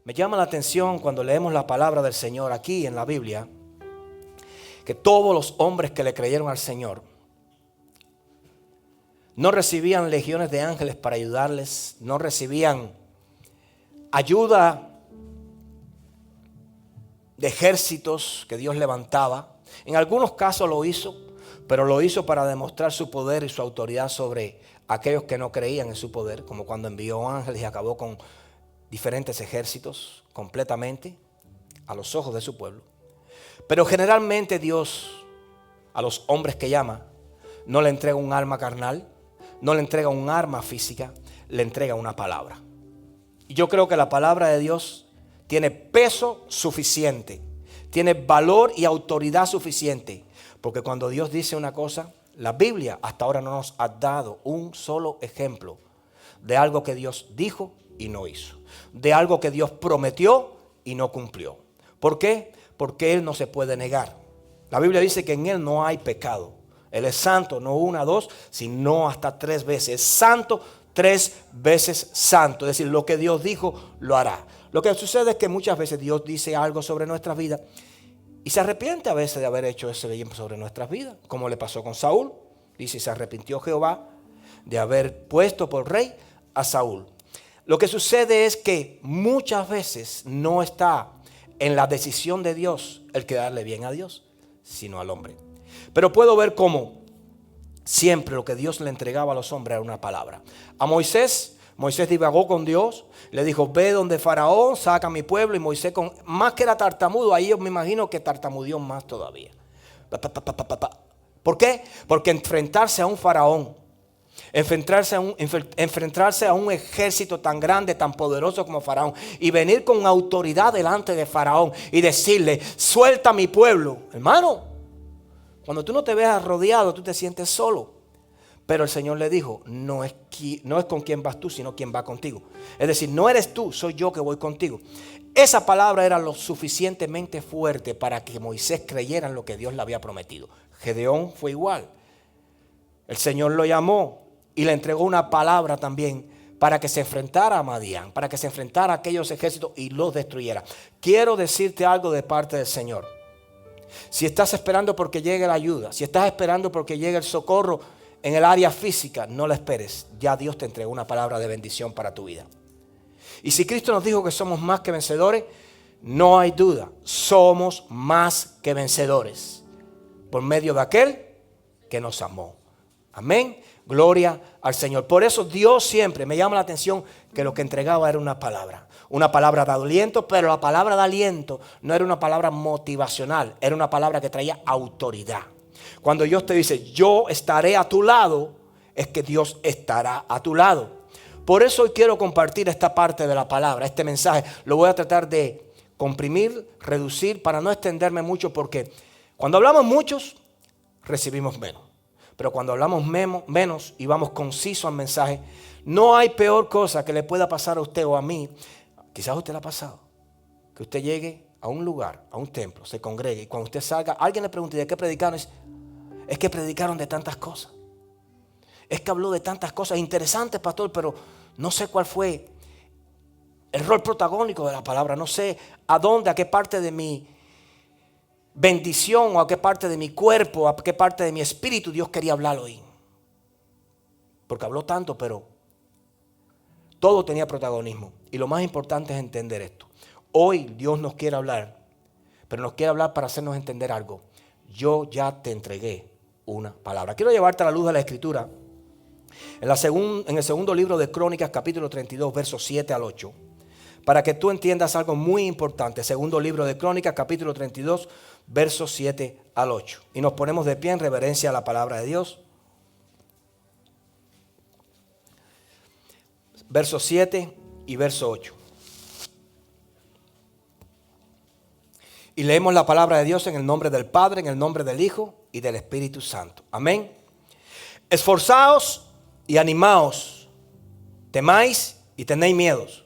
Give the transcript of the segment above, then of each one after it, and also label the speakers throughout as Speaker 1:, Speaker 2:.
Speaker 1: Me llama la atención cuando leemos la palabra del Señor aquí en la Biblia, que todos los hombres que le creyeron al Señor no recibían legiones de ángeles para ayudarles, no recibían ayuda de ejércitos que Dios levantaba. En algunos casos lo hizo, pero lo hizo para demostrar su poder y su autoridad sobre aquellos que no creían en su poder, como cuando envió ángeles y acabó con diferentes ejércitos completamente a los ojos de su pueblo. Pero generalmente Dios a los hombres que llama no le entrega un arma carnal, no le entrega un arma física, le entrega una palabra. Y yo creo que la palabra de Dios tiene peso suficiente, tiene valor y autoridad suficiente, porque cuando Dios dice una cosa, la Biblia hasta ahora no nos ha dado un solo ejemplo de algo que Dios dijo y no hizo, de algo que Dios prometió y no cumplió. ¿Por qué? Porque Él no se puede negar. La Biblia dice que en Él no hay pecado. Él es santo, no una, dos, sino hasta 3 veces. Es santo, 3 veces santo. Es decir, lo que Dios dijo, lo hará. Lo que sucede es que muchas veces Dios dice algo sobre nuestras vidas y se arrepiente a veces de haber hecho ese bien sobre nuestras vidas, como le pasó con Saúl. Dice, se arrepintió Jehová de haber puesto por rey a Saúl. Lo que sucede es que muchas veces no está en la decisión de Dios el quedarle bien a Dios, sino al hombre. Pero puedo ver cómo siempre lo que Dios le entregaba a los hombres era una palabra. A Moisés divagó con Dios, le dijo, ve donde Faraón, saca a mi pueblo. Y Moisés, más que era tartamudo, ahí yo me imagino que tartamudeó más todavía. ¿Por qué? Porque enfrentarse a un faraón, enfrentarse a un ejército tan grande, tan poderoso como Faraón, y venir con autoridad delante de Faraón y decirle, suelta a mi pueblo. Hermano, cuando tú no te veas rodeado, tú te sientes solo. Pero el Señor le dijo, no es con quien vas tú, sino quien va contigo. Es decir, no eres tú, soy yo que voy contigo. Esa palabra era lo suficientemente fuerte para que Moisés creyera en lo que Dios le había prometido. Gedeón fue igual. El Señor lo llamó y le entregó una palabra también para que se enfrentara a Madián, para que se enfrentara a aquellos ejércitos y los destruyera. Quiero decirte algo de parte del Señor. Si estás esperando porque llegue la ayuda, si estás esperando porque llegue el socorro en el área física, no la esperes. Ya Dios te entregó una palabra de bendición para tu vida. Y si Cristo nos dijo que somos más que vencedores, no hay duda, somos más que vencedores por medio de aquel que nos amó. Amén. Gloria al Señor. Por eso Dios siempre me llama la atención que lo que entregaba era una palabra de aliento, pero la palabra de aliento no era una palabra motivacional, era una palabra que traía autoridad. Cuando Dios te dice, yo estaré a tu lado, es que Dios estará a tu lado. Por eso hoy quiero compartir esta parte de la palabra, este mensaje. Lo voy a tratar de comprimir, reducir, para no extenderme mucho, porque cuando hablamos muchos, recibimos menos. Pero cuando hablamos menos y vamos conciso al mensaje, no hay peor cosa que le pueda pasar a usted o a mí. Quizás a usted le ha pasado, que usted llegue a un lugar, a un templo, se congregue, y cuando usted salga, alguien le pregunte, ¿de qué predicaron? Es que predicaron de tantas cosas. Es que habló de tantas cosas interesantes, pastor, pero no sé cuál fue el rol protagónico de la palabra. No sé a dónde, a qué parte de mi bendición o a qué parte de mi cuerpo, a qué parte de mi espíritu Dios quería hablar hoy. Porque habló tanto, pero todo tenía protagonismo. Y lo más importante es entender esto. Hoy Dios nos quiere hablar, pero nos quiere hablar para hacernos entender algo. Yo ya te entregué una palabra. Quiero llevarte a la luz de la Escritura. En el segundo libro de Crónicas, capítulo 32, versos 7 al 8. Para que tú entiendas algo muy importante. Segundo libro de Crónicas, capítulo 32, versos 7 al 8. Y nos ponemos de pie en reverencia a la palabra de Dios. Verso 7 y verso 8. Y leemos la palabra de Dios en el nombre del Padre, en el nombre del Hijo y del Espíritu Santo. Amén. Esforzaos y animaos, temáis y tenéis miedos.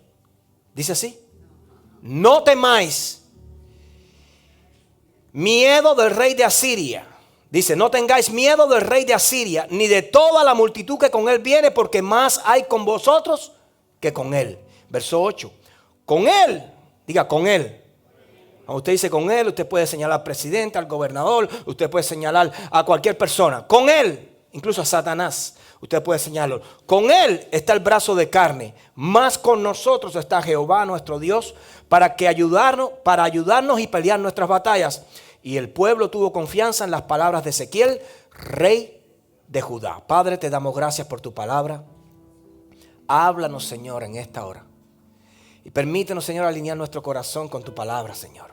Speaker 1: Dice así. No temáis miedo del rey de Asiria. Dice, no tengáis miedo del rey de Asiria, ni de toda la multitud que con él viene, porque más hay con vosotros que con él. Verso 8. Con él Diga, con Él. Cuando usted dice con Él, usted puede señalar al presidente, al gobernador, usted puede señalar a cualquier persona. Con Él, incluso a Satanás, usted puede señalarlo. Con Él está el brazo de carne, más con nosotros está Jehová nuestro Dios para ayudarnos y pelear nuestras batallas. Y el pueblo tuvo confianza en las palabras de Ezequiel, rey de Judá. Padre, te damos gracias por tu palabra. Háblanos, Señor, en esta hora. Y permítenos, Señor, alinear nuestro corazón con tu palabra, Señor.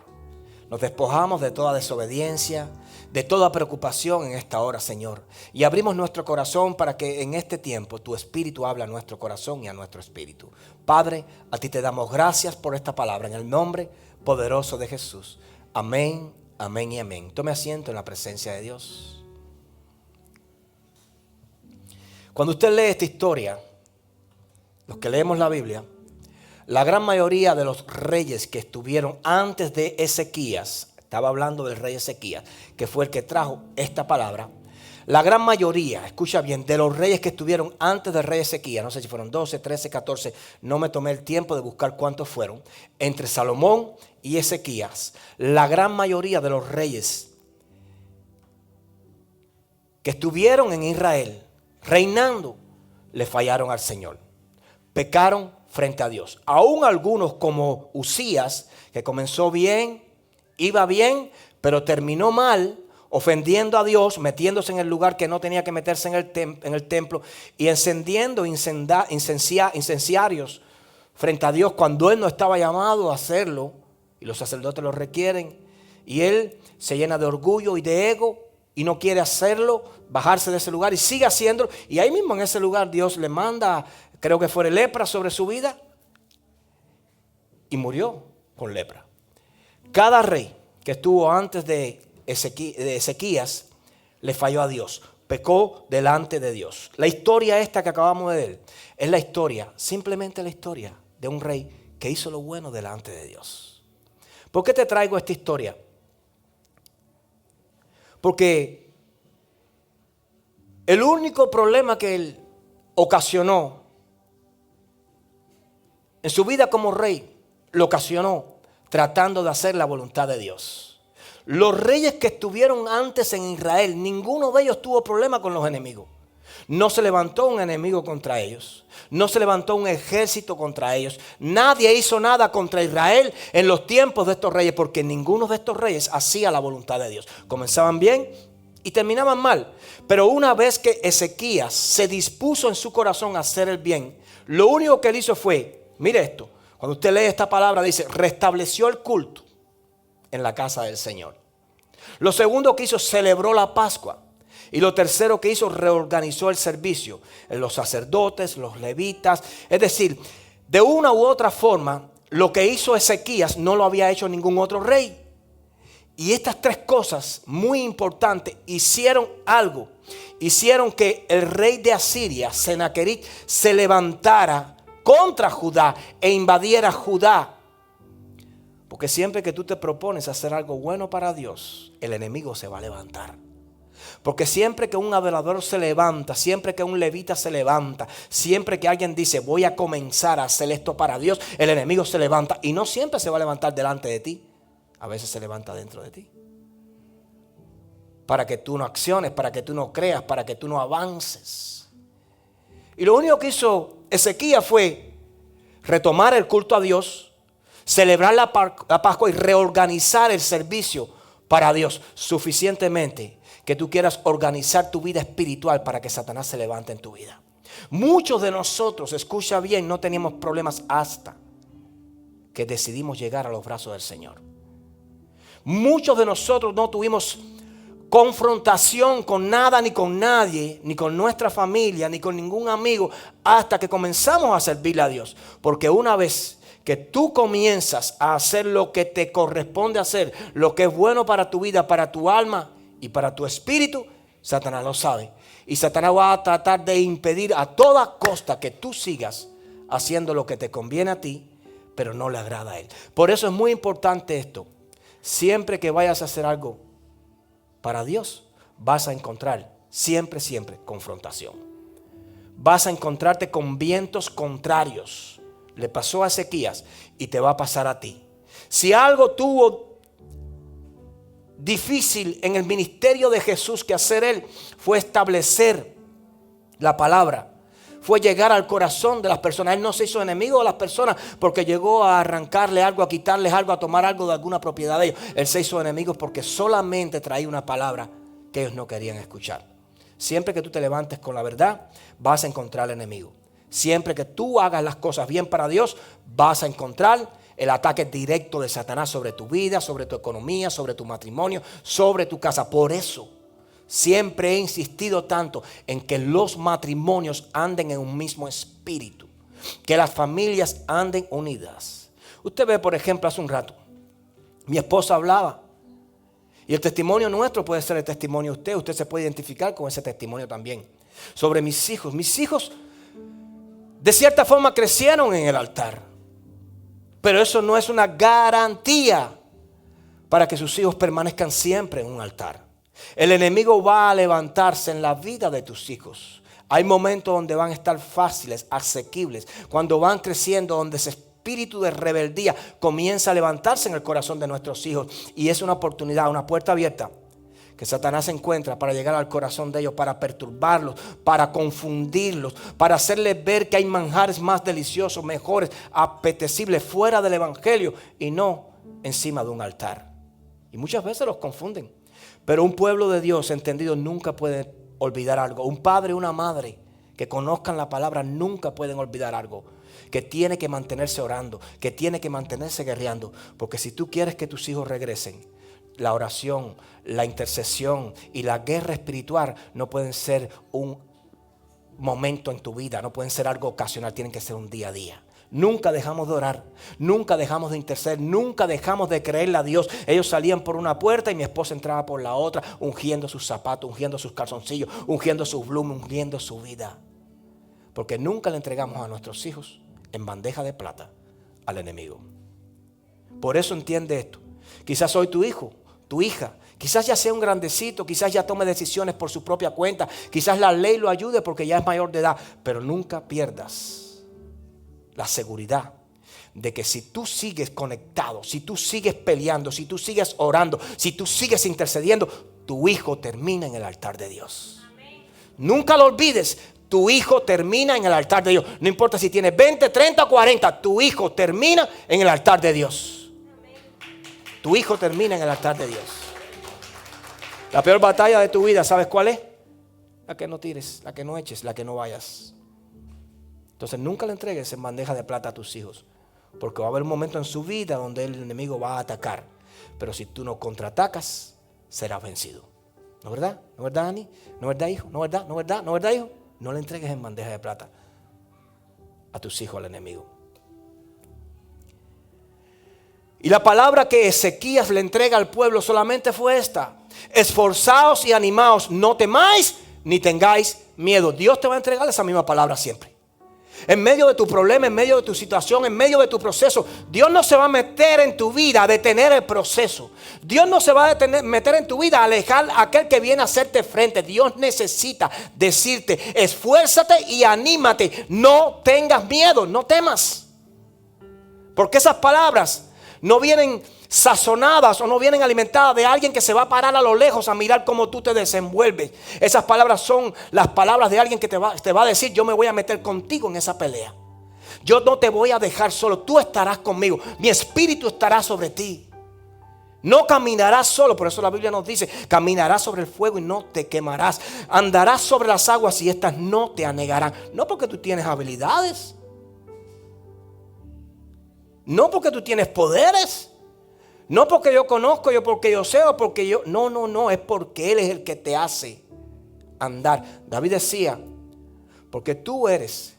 Speaker 1: Nos despojamos de toda desobediencia, de toda preocupación en esta hora, Señor. Y abrimos nuestro corazón para que en este tiempo tu Espíritu hable a nuestro corazón y a nuestro espíritu. Padre, a ti te damos gracias por esta palabra en el nombre poderoso de Jesús. Amén, amén y amén. Tome asiento en la presencia de Dios. Cuando usted lee esta historia, los que leemos la Biblia, la gran mayoría de los reyes que estuvieron antes de Ezequías, estaba hablando del rey Ezequías, que fue el que trajo esta palabra. La gran mayoría, escucha bien, de los reyes que estuvieron antes del rey Ezequías, no sé si fueron 12, 13, 14, no me tomé el tiempo de buscar cuántos fueron, entre Salomón y Ezequías, la gran mayoría de los reyes que estuvieron en Israel reinando, le fallaron al Señor. Pecaron frente a Dios. Aún algunos como Usías, que comenzó bien, iba bien, pero terminó mal, ofendiendo a Dios, metiéndose en el lugar que no tenía que meterse en el templo y encendiendo incenciarios frente a Dios cuando él no estaba llamado a hacerlo y los sacerdotes lo requieren. Y él se llena de orgullo y de ego y no quiere hacerlo, bajarse de ese lugar y sigue haciéndolo. Y ahí mismo en ese lugar Dios le manda, creo que fue lepra sobre su vida, y murió con lepra. Cada rey que estuvo antes de Ezequías le falló a Dios, pecó delante de Dios. La historia esta que acabamos de ver es la historia, simplemente la historia de un rey que hizo lo bueno delante de Dios. ¿Por qué te traigo esta historia? Porque el único problema que él ocasionó en su vida como rey, lo ocasionó tratando de hacer la voluntad de Dios. Los reyes que estuvieron antes en Israel, ninguno de ellos tuvo problema con los enemigos. No se levantó un enemigo contra ellos. No se levantó un ejército contra ellos. Nadie hizo nada contra Israel en los tiempos de estos reyes, porque ninguno de estos reyes hacía la voluntad de Dios. Comenzaban bien y terminaban mal. Pero una vez que Ezequías se dispuso en su corazón a hacer el bien, lo único que él hizo fue, mire esto, cuando usted lee esta palabra dice, restableció el culto en la casa del Señor. Lo segundo que hizo, celebró la Pascua. Y lo tercero que hizo, reorganizó el servicio. Los sacerdotes, los levitas. Es decir, de una u otra forma, lo que hizo Ezequías no lo había hecho ningún otro rey. Y estas tres cosas muy importantes hicieron algo. Hicieron que el rey de Asiria, Senaquerib, se levantara contra Judá e invadiera Judá. Porque siempre que tú te propones hacer algo bueno para Dios, el enemigo se va a levantar. Porque siempre que un adorador se levanta, siempre que un levita se levanta, siempre que alguien dice voy a comenzar a hacer esto para Dios, el enemigo se levanta. Y no siempre se va a levantar delante de ti, a veces se levanta dentro de ti. Para que tú no acciones, para que tú no creas, para que tú no avances. Y lo único que hizo Ezequías fue retomar el culto a Dios, celebrar la Pascua y reorganizar el servicio para Dios suficientemente que tú quieras organizar tu vida espiritual para que Satanás se levante en tu vida. Muchos de nosotros, escucha bien, no teníamos problemas hasta que decidimos llegar a los brazos del Señor. Muchos de nosotros no tuvimos confrontación con nada ni con nadie, ni con nuestra familia, ni con ningún amigo, hasta que comenzamos a servirle a Dios. Porque una vez que tú comienzas a hacer lo que te corresponde hacer, lo que es bueno para tu vida, para tu alma y para tu espíritu, Satanás lo sabe. Y Satanás va a tratar de impedir a toda costa que tú sigas haciendo lo que te conviene a ti, pero no le agrada a él. Por eso es muy importante esto. Siempre que vayas a hacer algo para Dios, vas a encontrar siempre confrontación. Vas a encontrarte con vientos contrarios. Le pasó a Ezequías y te va a pasar a ti. Si algo tuvo difícil en el ministerio de Jesús que hacer él, fue establecer la palabra. Fue llegar al corazón de las personas. Él no se hizo enemigo de las personas porque llegó a arrancarle algo, a quitarles algo, a tomar algo de alguna propiedad de ellos. Él se hizo enemigo porque solamente traía una palabra que ellos no querían escuchar. Siempre que tú te levantes con la verdad, vas a encontrar al enemigo. Siempre que tú hagas las cosas bien para Dios, vas a encontrar el ataque directo de Satanás sobre tu vida, sobre tu economía, sobre tu matrimonio, sobre tu casa. Por eso siempre he insistido tanto en que los matrimonios anden en un mismo espíritu, que las familias anden unidas. Usted ve, por ejemplo, hace un rato, mi esposa hablaba, y el testimonio nuestro puede ser el testimonio de usted. Usted se puede identificar con ese testimonio también. Sobre mis hijos. Mis hijos, de cierta forma, crecieron en el altar, pero eso no es una garantía para que sus hijos permanezcan siempre en un altar. El enemigo va a levantarse en la vida de tus hijos. Hay momentos donde van a estar fáciles, asequibles. Cuando van creciendo, donde ese espíritu de rebeldía comienza a levantarse en el corazón de nuestros hijos. Y es una oportunidad, una puerta abierta que Satanás encuentra para llegar al corazón de ellos, para perturbarlos, para confundirlos, para hacerles ver que hay manjares más deliciosos, mejores, apetecibles fuera del evangelio y no encima de un altar. Y muchas veces los confunden. Pero un pueblo de Dios entendido nunca puede olvidar algo. Un padre y una madre que conozcan la palabra nunca pueden olvidar algo. Que tiene que mantenerse orando, que tiene que mantenerse guerreando. Porque si tú quieres que tus hijos regresen, la oración, la intercesión y la guerra espiritual no pueden ser un momento en tu vida, no pueden ser algo ocasional, tienen que ser un día a día. Nunca dejamos de orar, nunca dejamos de interceder, nunca dejamos de creerle a Dios. Ellos salían por una puerta y mi esposa entraba por la otra, ungiendo sus zapatos, ungiendo sus calzoncillos, ungiendo sus blumes, ungiendo su vida. Porque nunca le entregamos a nuestros hijos en bandeja de plata al enemigo. Por eso entiende esto. Quizás hoy tu hijo, tu hija, quizás ya sea un grandecito, quizás ya tome decisiones por su propia cuenta, quizás la ley lo ayude porque ya es mayor de edad, pero nunca pierdas la seguridad de que si tú sigues conectado, si tú sigues peleando, si tú sigues orando, si tú sigues intercediendo, tu hijo termina en el altar de Dios. Amén. Nunca lo olvides, tu hijo termina en el altar de Dios. No importa si tienes 20, 30, 40, tu hijo termina en el altar de Dios. Amén. Tu hijo termina en el altar de Dios. La peor batalla de tu vida, ¿sabes cuál es? La que no tires, la que no eches, la que no vayas. Entonces nunca le entregues en bandeja de plata a tus hijos, porque va a haber un momento en su vida donde el enemigo va a atacar. Pero si tú no contraatacas, serás vencido. ¿No es verdad? ¿No es verdad, Ani? ¿No es verdad, hijo? ¿No es verdad? ¿No es verdad? ¿No es verdad, hijo? No le entregues en bandeja de plata a tus hijos al enemigo. Y la palabra que Ezequías le entrega al pueblo solamente fue esta: esforzaos y animaos, no temáis ni tengáis miedo. Dios te va a entregar esa misma palabra siempre. En medio de tu problema, en medio de tu situación, en medio de tu proceso, Dios no se va a meter en tu vida a detener el proceso. Dios no se va a meter en tu vida a alejar a aquel que viene a hacerte frente. Dios necesita decirte: esfuérzate y anímate, no tengas miedo, no temas. Porque esas palabras no vienen sazonadas o no vienen alimentadas de alguien que se va a parar a lo lejos a mirar cómo tú te desenvuelves. Esas palabras son las palabras de alguien que te va a decir: yo me voy a meter contigo en esa pelea. Yo no te voy a dejar solo, tú estarás conmigo, mi espíritu estará sobre ti. No caminarás solo, por eso la Biblia nos dice: caminarás sobre el fuego y no te quemarás. Andarás sobre las aguas y estas no te anegarán. No porque tú tienes habilidades, no porque tú tienes poderes, no porque yo conozco, porque yo sé, o porque yo... No, es porque Él es el que te hace andar. David decía: porque tú eres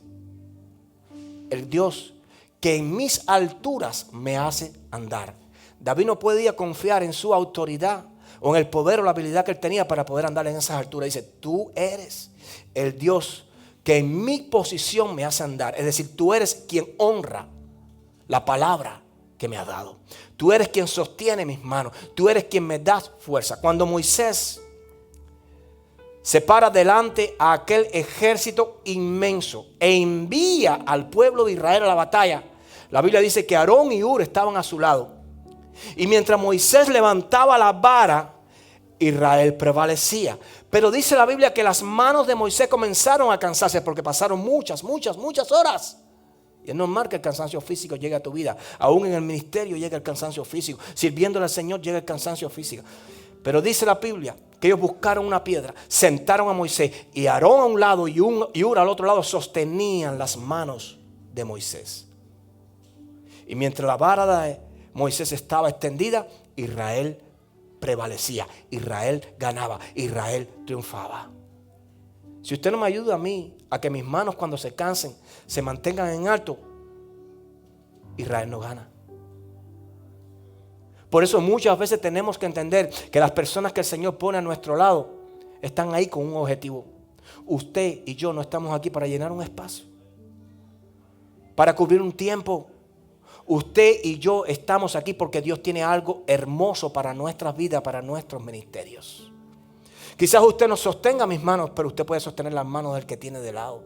Speaker 1: el Dios que en mis alturas me hace andar. David no podía confiar en su autoridad o en el poder o la habilidad que él tenía para poder andar en esas alturas. Dice: tú eres el Dios que en mi posición me hace andar. Es decir, tú eres quien honra la palabra que me ha dado. Tú eres quien sostiene mis manos. Tú eres quien me das fuerza. Cuando Moisés se para delante a aquel ejército inmenso e envía al pueblo de Israel a la batalla, la Biblia dice que Aarón y Hur estaban a su lado. Y mientras Moisés levantaba la vara, Israel prevalecía. Pero dice la Biblia que las manos de Moisés comenzaron a cansarse porque pasaron muchas horas. Y es normal que el cansancio físico llegue a tu vida. Aún en el ministerio llega el cansancio físico. Sirviéndole al Señor llega el cansancio físico. Pero dice la Biblia que ellos buscaron una piedra, sentaron a Moisés y Aarón a un lado y Hur al otro lado sostenían las manos de Moisés. Y mientras la vara de Moisés estaba extendida, Israel prevalecía, Israel ganaba, Israel triunfaba. Si usted no me ayuda a mí a que mis manos cuando se cansen se mantengan en alto, Israel no gana. Por eso muchas veces tenemos que entender que las personas que el Señor pone a nuestro lado están ahí con un objetivo. Usted y yo no estamos aquí para llenar un espacio, para cubrir un tiempo. Usted y yo estamos aquí porque Dios tiene algo hermoso para nuestras vidas, para nuestros ministerios. Quizás usted no sostenga mis manos, pero usted puede sostener las manos del que tiene de lado,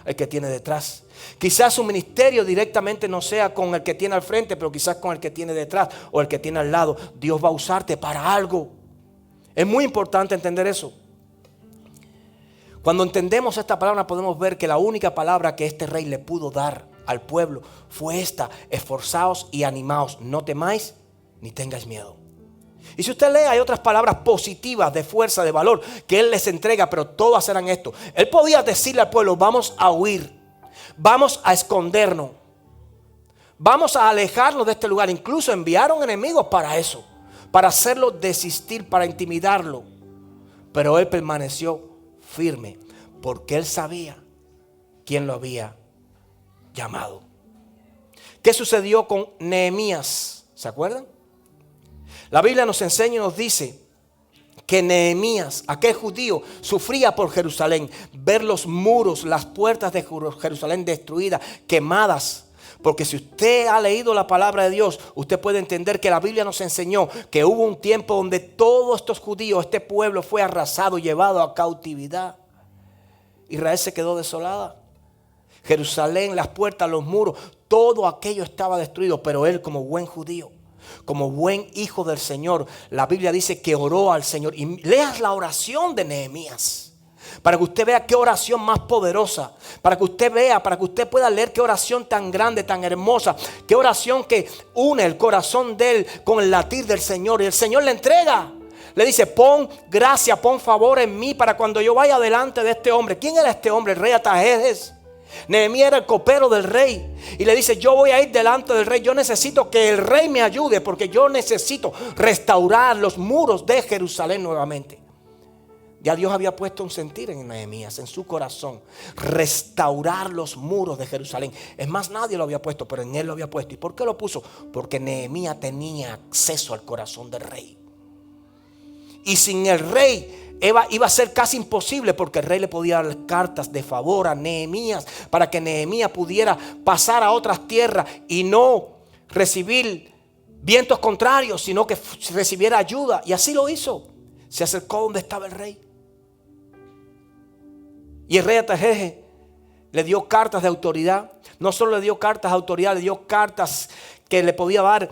Speaker 1: el que tiene detrás. Quizás su ministerio directamente no sea con el que tiene al frente, pero quizás con el que tiene detrás o el que tiene al lado. Dios va a usarte para algo. Es muy importante entender eso. Cuando entendemos esta palabra podemos ver que la única palabra que este rey le pudo dar al pueblo fue esta: esforzaos y animaos, no temáis ni tengáis miedo. Y si usted lee, hay otras palabras positivas de fuerza, de valor que él les entrega, pero todas eran esto. Él podía decirle al pueblo: vamos a huir, vamos a escondernos, vamos a alejarnos de este lugar. Incluso enviaron enemigos para eso, para hacerlo desistir, para intimidarlo. Pero él permaneció firme porque él sabía quién lo había llamado. ¿Qué sucedió con Nehemías? ¿Se acuerdan? La Biblia nos enseña y nos dice que Nehemías, aquel judío, sufría por Jerusalén, ver los muros, las puertas de Jerusalén destruidas, quemadas. Porque si usted ha leído la palabra de Dios, usted puede entender que la Biblia nos enseñó que hubo un tiempo donde todos estos judíos, este pueblo fue arrasado, llevado a cautividad. Israel se quedó desolada. Jerusalén, las puertas, los muros, todo aquello estaba destruido. Pero él, como buen judío, como buen hijo del Señor, la Biblia dice que oró al Señor. Y leas la oración de Nehemías para que usted vea qué oración más poderosa, para que usted vea, para que usted pueda leer qué oración tan grande, tan hermosa, qué oración que une el corazón de él con el latir del Señor. Y el Señor le entrega, le dice: pon gracia, pon favor en mí para cuando yo vaya delante de este hombre. ¿Quién era este hombre? El rey Artajerjes. Nehemías era el copero del rey y le dice: yo voy a ir delante del rey, yo necesito que el rey me ayude porque yo necesito restaurar los muros de Jerusalén nuevamente. Ya Dios había puesto un sentir en Nehemías, en su corazón, restaurar los muros de Jerusalén. Es más, nadie lo había puesto, pero en él lo había puesto. ¿Y por qué lo puso? Porque Nehemías tenía acceso al corazón del rey. Y sin el rey iba a ser casi imposible, porque el rey le podía dar cartas de favor a Nehemías para que Nehemías pudiera pasar a otras tierras y no recibir vientos contrarios, sino que recibiera ayuda. Y así lo hizo. Se acercó donde estaba el rey. Y el rey Artajerjes le dio cartas de autoridad. No solo le dio cartas de autoridad, le dio cartas que le podía dar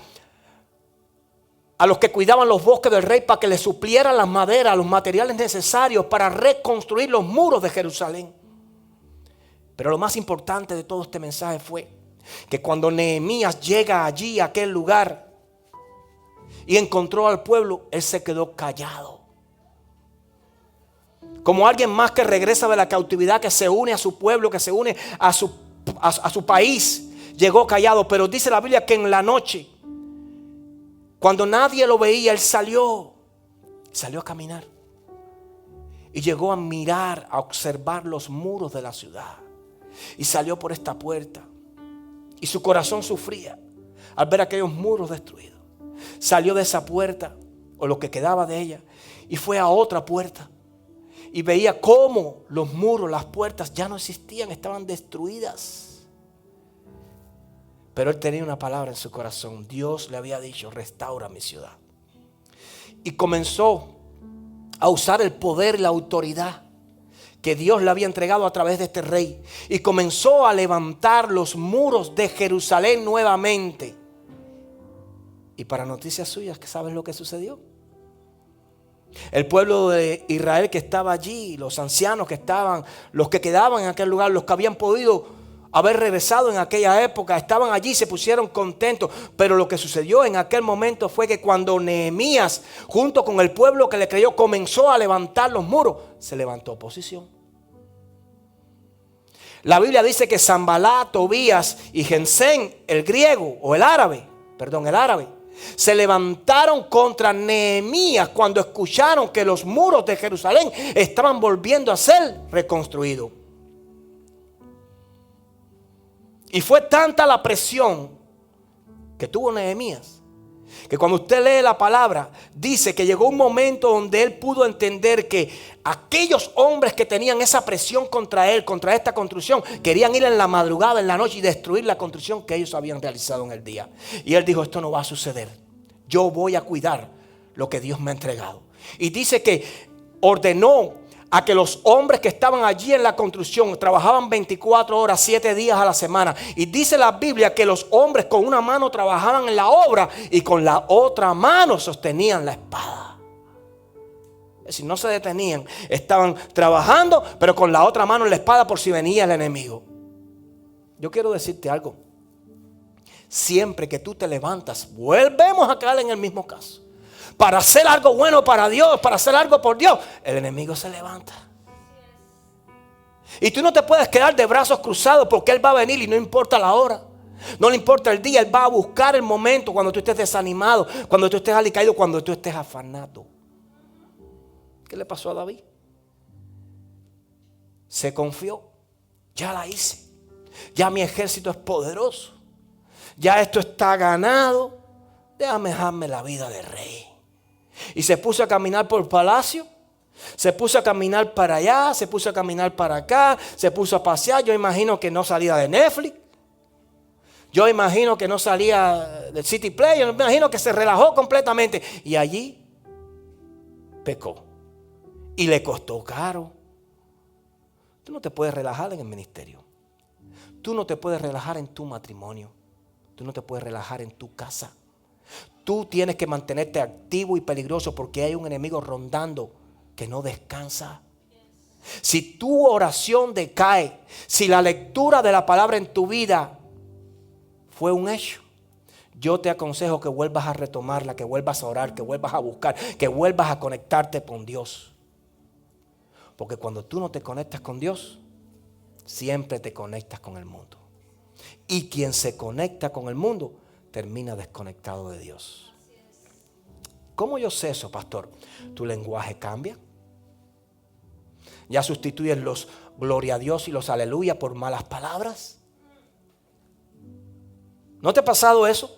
Speaker 1: a los que cuidaban los bosques del rey para que le suplieran las maderas, los materiales necesarios para reconstruir los muros de Jerusalén. Pero lo más importante de todo este mensaje fue que cuando Nehemías llega allí, a aquel lugar, y encontró al pueblo, él se quedó callado. Como alguien más que regresa de la cautividad, que se une a su pueblo, que se une a su país, llegó callado. Pero dice la Biblia que en la noche, cuando nadie lo veía, él salió a caminar. Y llegó a mirar, a observar los muros de la ciudad. Y salió por esta puerta. Y su corazón sufría al ver aquellos muros destruidos. Salió de esa puerta, o lo que quedaba de ella, y fue a otra puerta. Y veía cómo los muros, las puertas ya no existían, estaban destruidas. Pero él tenía una palabra en su corazón. Dios le había dicho: restaura mi ciudad. Y comenzó a usar el poder y la autoridad que Dios le había entregado a través de este rey. Y comenzó a levantar los muros de Jerusalén nuevamente. Y para noticias suyas, ¿sabes lo que sucedió? El pueblo de Israel que estaba allí, los ancianos que estaban, los que quedaban en aquel lugar, los que habían podido haber regresado en aquella época, estaban allí y se pusieron contentos. Pero lo que sucedió en aquel momento fue que cuando Nehemías, junto con el pueblo que le creyó, comenzó a levantar los muros, se levantó oposición. La Biblia dice que Sanballat, Tobías y Gesem, el griego o el árabe, se levantaron contra Nehemías cuando escucharon que los muros de Jerusalén estaban volviendo a ser reconstruidos. Y fue tanta la presión que tuvo Nehemías, que cuando usted lee la palabra, dice que llegó un momento donde él pudo entender que aquellos hombres que tenían esa presión contra él, contra esta construcción, querían ir en la madrugada, en la noche y destruir la construcción que ellos habían realizado en el día. Y él dijo, esto no va a suceder. Yo voy a cuidar lo que Dios me ha entregado. Y dice que ordenó a que los hombres que estaban allí en la construcción trabajaban 24 horas, 7 días a la semana. Y dice la Biblia que los hombres con una mano trabajaban en la obra y con la otra mano sostenían la espada. Es decir, no se detenían, estaban trabajando, pero con la otra mano en la espada por si venía el enemigo. Yo quiero decirte algo. Siempre que tú te levantas, volvemos a caer en el mismo caso. Para hacer algo bueno para Dios, para hacer algo por Dios, el enemigo se levanta. Y tú no te puedes quedar de brazos cruzados porque Él va a venir y no importa la hora. No le importa el día, Él va a buscar el momento cuando tú estés desanimado, cuando tú estés alicaído, cuando tú estés afanado. ¿Qué le pasó a David? Se confió. Ya la hice. Ya mi ejército es poderoso. Ya esto está ganado. Déjame dejarme la vida de rey. Y se puso a caminar por el palacio. Se puso a caminar para allá. Se puso a caminar para acá. Se puso a pasear. Yo imagino que no salía de Netflix. Yo imagino que no salía del City Play. Yo imagino que se relajó completamente. Y allí pecó. Y le costó caro. Tú no te puedes relajar en el ministerio. Tú no te puedes relajar en tu matrimonio. Tú no te puedes relajar en tu casa. Tú tienes que mantenerte activo y peligroso porque hay un enemigo rondando que no descansa. Si tu oración decae, si la lectura de la palabra en tu vida fue un hecho, yo te aconsejo que vuelvas a retomarla, que vuelvas a orar, que vuelvas a buscar, que vuelvas a conectarte con Dios. Porque cuando tú no te conectas con Dios, siempre te conectas con el mundo. Y quien se conecta con el mundo termina desconectado de Dios. ¿Cómo yo sé eso, pastor? ¿Tu lenguaje cambia? ¿Ya sustituyes los gloria a Dios y los aleluya por malas palabras? ¿No te ha pasado eso?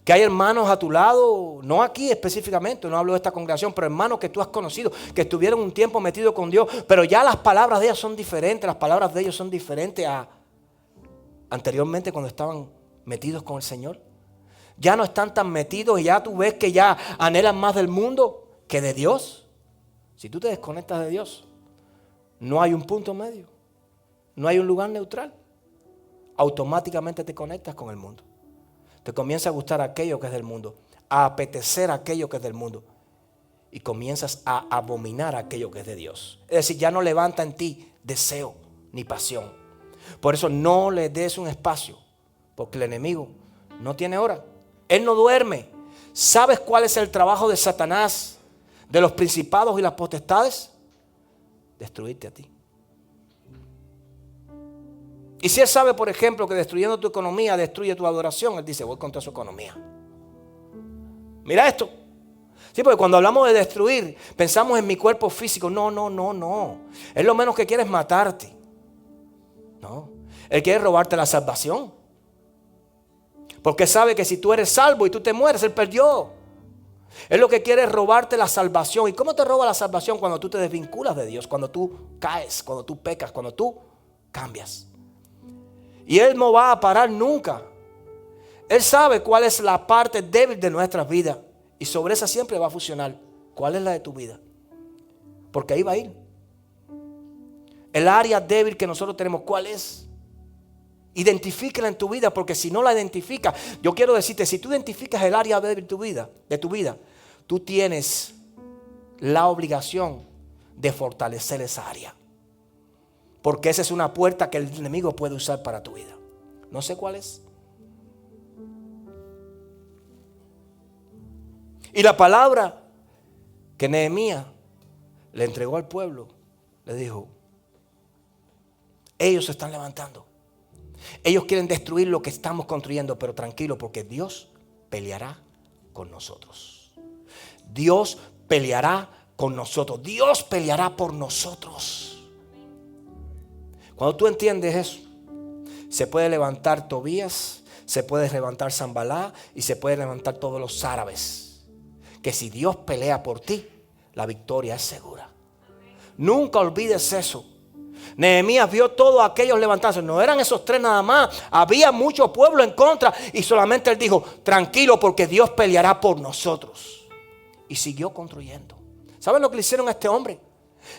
Speaker 1: Que hay hermanos a tu lado, no aquí específicamente, no hablo de esta congregación, pero hermanos que tú has conocido, que estuvieron un tiempo metidos con Dios, pero ya las palabras de ellos son diferentes, las palabras de ellos son diferentes a anteriormente cuando estaban metidos con el Señor. Ya no están tan metidos y ya tú ves que ya anhelan más del mundo que de Dios. Si tú te desconectas de Dios, no hay un punto medio, no hay un lugar neutral. Automáticamente te conectas con el mundo. Te comienza a gustar aquello que es del mundo, a apetecer aquello que es del mundo y comienzas a abominar aquello que es de Dios. Es decir, ya no levanta en ti deseo ni pasión. Por eso no le des un espacio, porque el enemigo no tiene hora. Él no duerme. ¿Sabes cuál es el trabajo de Satanás, de los principados y las potestades? Destruirte a ti. Y si él sabe, por ejemplo, que destruyendo tu economía destruye tu adoración, él dice, voy contra su economía. Mira esto. Sí, porque cuando hablamos de destruir, pensamos en mi cuerpo físico. No. Él lo menos que quiere es matarte. No. Él quiere robarte la salvación. Porque sabe que si tú eres salvo y tú te mueres, Él perdió. Él lo que quiere es robarte la salvación. ¿Y cómo te roba la salvación? Cuando tú te desvinculas de Dios, cuando tú caes, cuando tú pecas, cuando tú cambias. Y Él no va a parar nunca. Él sabe cuál es la parte débil de nuestras vidas. Y sobre esa siempre va a funcionar. ¿Cuál es la de tu vida? Porque ahí va a ir. El área débil que nosotros tenemos, ¿cuál es? Identifícala en tu vida, porque si no la identificas, yo quiero decirte, si tú identificas el área de tu vida, tú tienes la obligación de fortalecer esa área. Porque esa es una puerta que el enemigo puede usar para tu vida. No sé cuál es. Y la palabra que Nehemías le entregó al pueblo, le dijo: ellos se están levantando. Ellos quieren destruir lo que estamos construyendo, pero tranquilo, porque Dios peleará con nosotros. Dios peleará con nosotros. Dios peleará por nosotros. Cuando tú entiendes eso, se puede levantar Tobías, se puede levantar Sanballat y se puede levantar todos los árabes. Que si Dios pelea por ti, la victoria es segura. Nunca olvides eso. Nehemías vio todos aquellos levantarse. No eran esos 3 nada más. Había mucho pueblo en contra. Y solamente él dijo: tranquilo, porque Dios peleará por nosotros. Y siguió construyendo. ¿Saben lo que le hicieron a este hombre?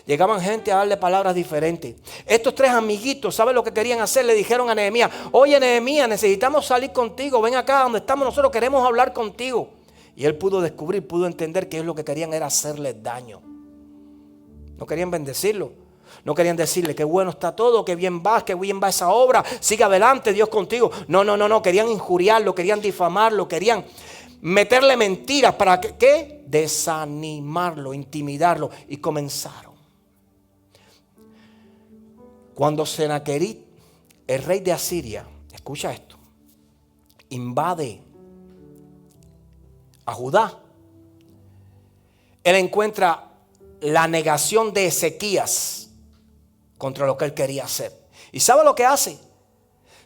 Speaker 1: Llegaban gente a darle palabras diferentes. Estos 3 amiguitos, ¿saben lo que querían hacer? Le dijeron a Nehemías: oye, Nehemías, necesitamos salir contigo. Ven acá donde estamos nosotros, queremos hablar contigo. Y él pudo descubrir, pudo entender que ellos lo que querían era hacerle daño. No querían bendecirlo. No querían decirle: qué bueno está todo, qué bien va esa obra, sigue adelante, Dios contigo. No. Querían injuriarlo, querían difamarlo, querían meterle mentiras para que, ¿qué? Desanimarlo, intimidarlo. Y comenzaron. Cuando Senaquerib, el rey de Asiria, escucha esto, invade a Judá, él encuentra la negación de Ezequías contra lo que él quería hacer. ¿Y sabe lo que hace?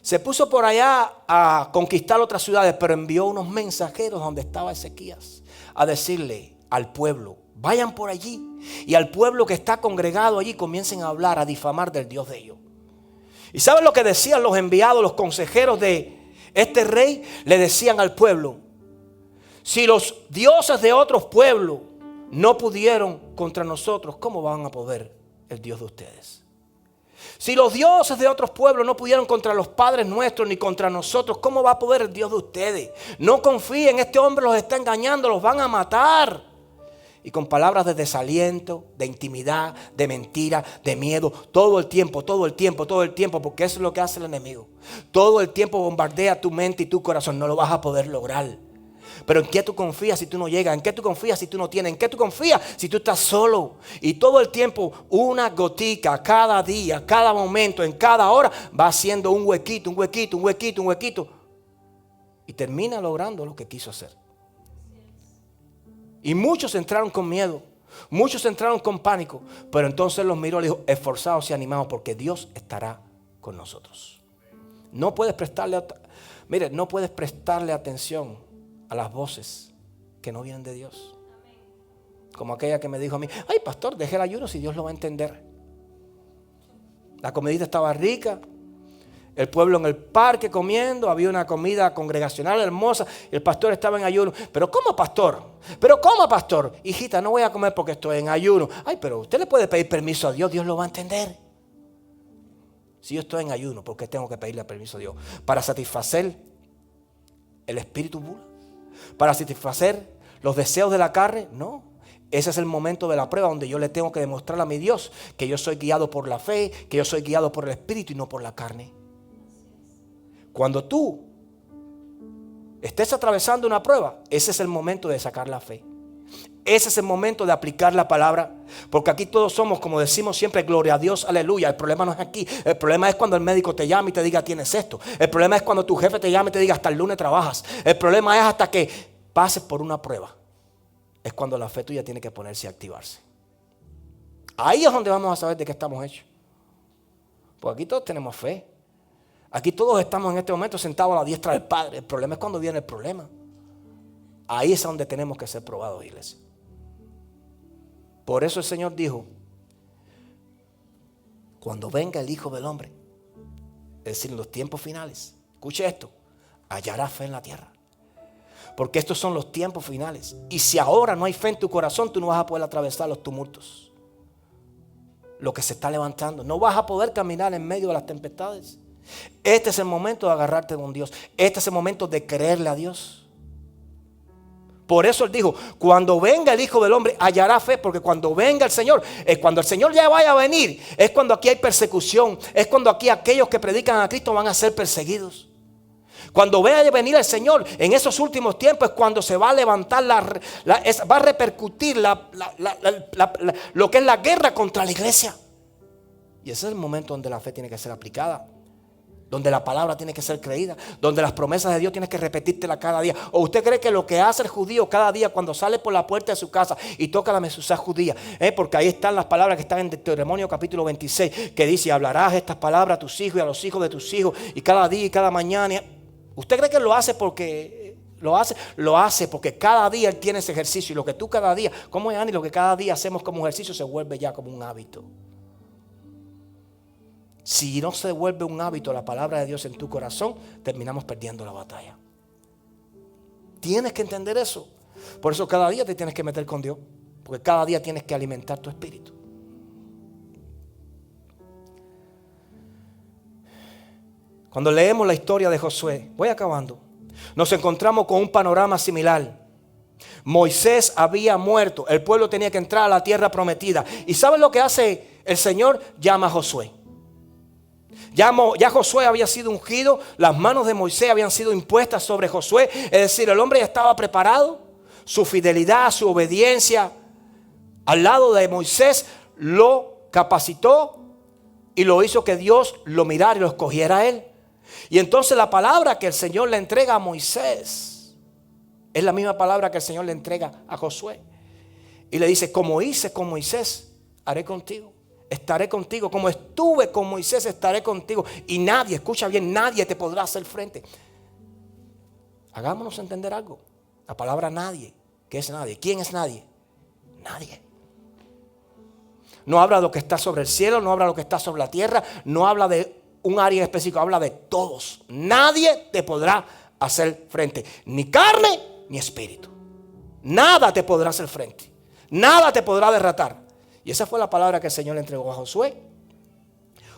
Speaker 1: Se puso por allá a conquistar otras ciudades, pero envió unos mensajeros donde estaba Ezequías a decirle al pueblo: vayan por allí, y al pueblo que está congregado allí comiencen a hablar, a difamar del Dios de ellos. ¿Y saben lo que decían los enviados, los consejeros de este rey? Le decían al pueblo: si los dioses de otros pueblos no pudieron contra nosotros, ¿cómo van a poder el Dios de ustedes? Si los dioses de otros pueblos no pudieron contra los padres nuestros ni contra nosotros, ¿cómo va a poder el Dios de ustedes? No confíen, este hombre los está engañando, los van a matar. Y con palabras de desaliento, de intimidad, de mentira, de miedo, todo el tiempo, porque eso es lo que hace el enemigo. Todo el tiempo bombardea tu mente y tu corazón. No lo vas a poder lograr. Pero ¿en qué tú confías si tú no llegas? ¿En qué tú confías si tú no tienes? ¿En qué tú confías si tú estás solo? Y todo el tiempo, una gotica, cada día, cada momento, en cada hora, va haciendo un huequito. Y termina logrando lo que quiso hacer. Y muchos entraron con miedo. Muchos entraron con pánico. Pero entonces los miró y le dijo: esforzados y animados, porque Dios estará con nosotros. No puedes prestarle atención a las voces que no vienen de Dios. Como aquella que me dijo a mí: ay, pastor, deje el ayuno si Dios lo va a entender. La comidita estaba rica, el pueblo en el parque comiendo, había una comida congregacional hermosa, y el pastor estaba en ayuno. Pero ¿cómo, pastor? Hijita, no voy a comer porque estoy en ayuno. Ay, pero usted le puede pedir permiso a Dios, Dios lo va a entender. Si yo estoy en ayuno, ¿por qué tengo que pedirle permiso a Dios? ¿Para satisfacer el espíritu puro? ¿Para satisfacer los deseos de la carne? No. Ese es el momento de la prueba donde yo le tengo que demostrar a mi Dios que yo soy guiado por la fe, que yo soy guiado por el espíritu y no por la carne. Cuando tú estés atravesando una prueba, ese es el momento de sacar la fe. Ese es el momento de aplicar la palabra. Porque aquí todos somos, como decimos siempre, gloria a Dios, aleluya. El problema no es aquí. El problema es cuando el médico te llama y te diga: tienes esto. El problema es cuando tu jefe te llama y te diga: hasta el lunes trabajas. El problema es hasta que pases por una prueba. Es cuando la fe tuya tiene que ponerse y activarse. Ahí es donde vamos a saber de qué estamos hechos. Porque aquí todos tenemos fe. Aquí todos estamos en este momento sentados a la diestra del Padre. El problema es cuando viene el problema. Ahí es donde tenemos que ser probados, iglesia. Por eso el Señor dijo: cuando venga el Hijo del Hombre, es decir, en los tiempos finales, escuche esto, hallará fe en la tierra. Porque estos son los tiempos finales. Y si ahora no hay fe en tu corazón, tú no vas a poder atravesar los tumultos. Lo que se está levantando. No vas a poder caminar en medio de las tempestades. Este es el momento de agarrarte con Dios. Este es el momento de creerle a Dios. Por eso Él dijo, cuando venga el Hijo del Hombre hallará fe, porque cuando venga el Señor, cuando el Señor ya vaya a venir, es cuando aquí hay persecución, es cuando aquí aquellos que predican a Cristo van a ser perseguidos. Cuando vaya a venir el Señor en esos últimos tiempos es cuando se va a levantar, va a repercutir lo que es la guerra contra la iglesia. Y ese es el momento donde la fe tiene que ser aplicada, donde la palabra tiene que ser creída, donde las promesas de Dios tienes que repetírtelas cada día. ¿O usted cree que lo que hace el judío cada día cuando sale por la puerta de su casa y toca la mezuzá judía, porque ahí están las palabras que están en Deuteronomio capítulo 26, que dice, hablarás estas palabras a tus hijos y a los hijos de tus hijos, y cada día y cada mañana? ¿Usted cree que lo hace porque lo hace porque cada día Él tiene ese ejercicio? Y lo que tú cada día, ¿cómo es, Ani? Lo que cada día hacemos como ejercicio se vuelve ya como un hábito. Si no se vuelve un hábito la palabra de Dios en tu corazón, terminamos perdiendo la batalla. Tienes que entender eso. Por eso cada día te tienes que meter con Dios, porque cada día tienes que alimentar tu espíritu. Cuando leemos la historia de Josué, voy acabando, nos encontramos con un panorama similar. Moisés había muerto, el pueblo tenía que entrar a la tierra prometida. ¿Y saben lo que hace el Señor? Llama a Josué. Ya Josué había sido ungido, las manos de Moisés habían sido impuestas sobre Josué. Es decir, el hombre ya estaba preparado. Su fidelidad, su obediencia al lado de Moisés lo capacitó y lo hizo que Dios lo mirara y lo escogiera a él. Y entonces la palabra que el Señor le entrega a Moisés es la misma palabra que el Señor le entrega a Josué. Y le dice, como hice con Moisés, haré contigo. Estaré contigo, como estuve con Moisés, estaré contigo. Y nadie, escucha bien, nadie te podrá hacer frente. Hagámonos entender algo. La palabra nadie, ¿qué es nadie? ¿Quién es nadie? Nadie. No habla de lo que está sobre el cielo, no habla de lo que está sobre la tierra, no habla de un área específica, habla de todos. Nadie te podrá hacer frente, ni carne ni espíritu. Nada te podrá hacer frente, nada te podrá derrotar. Y esa fue la palabra que el Señor le entregó a Josué.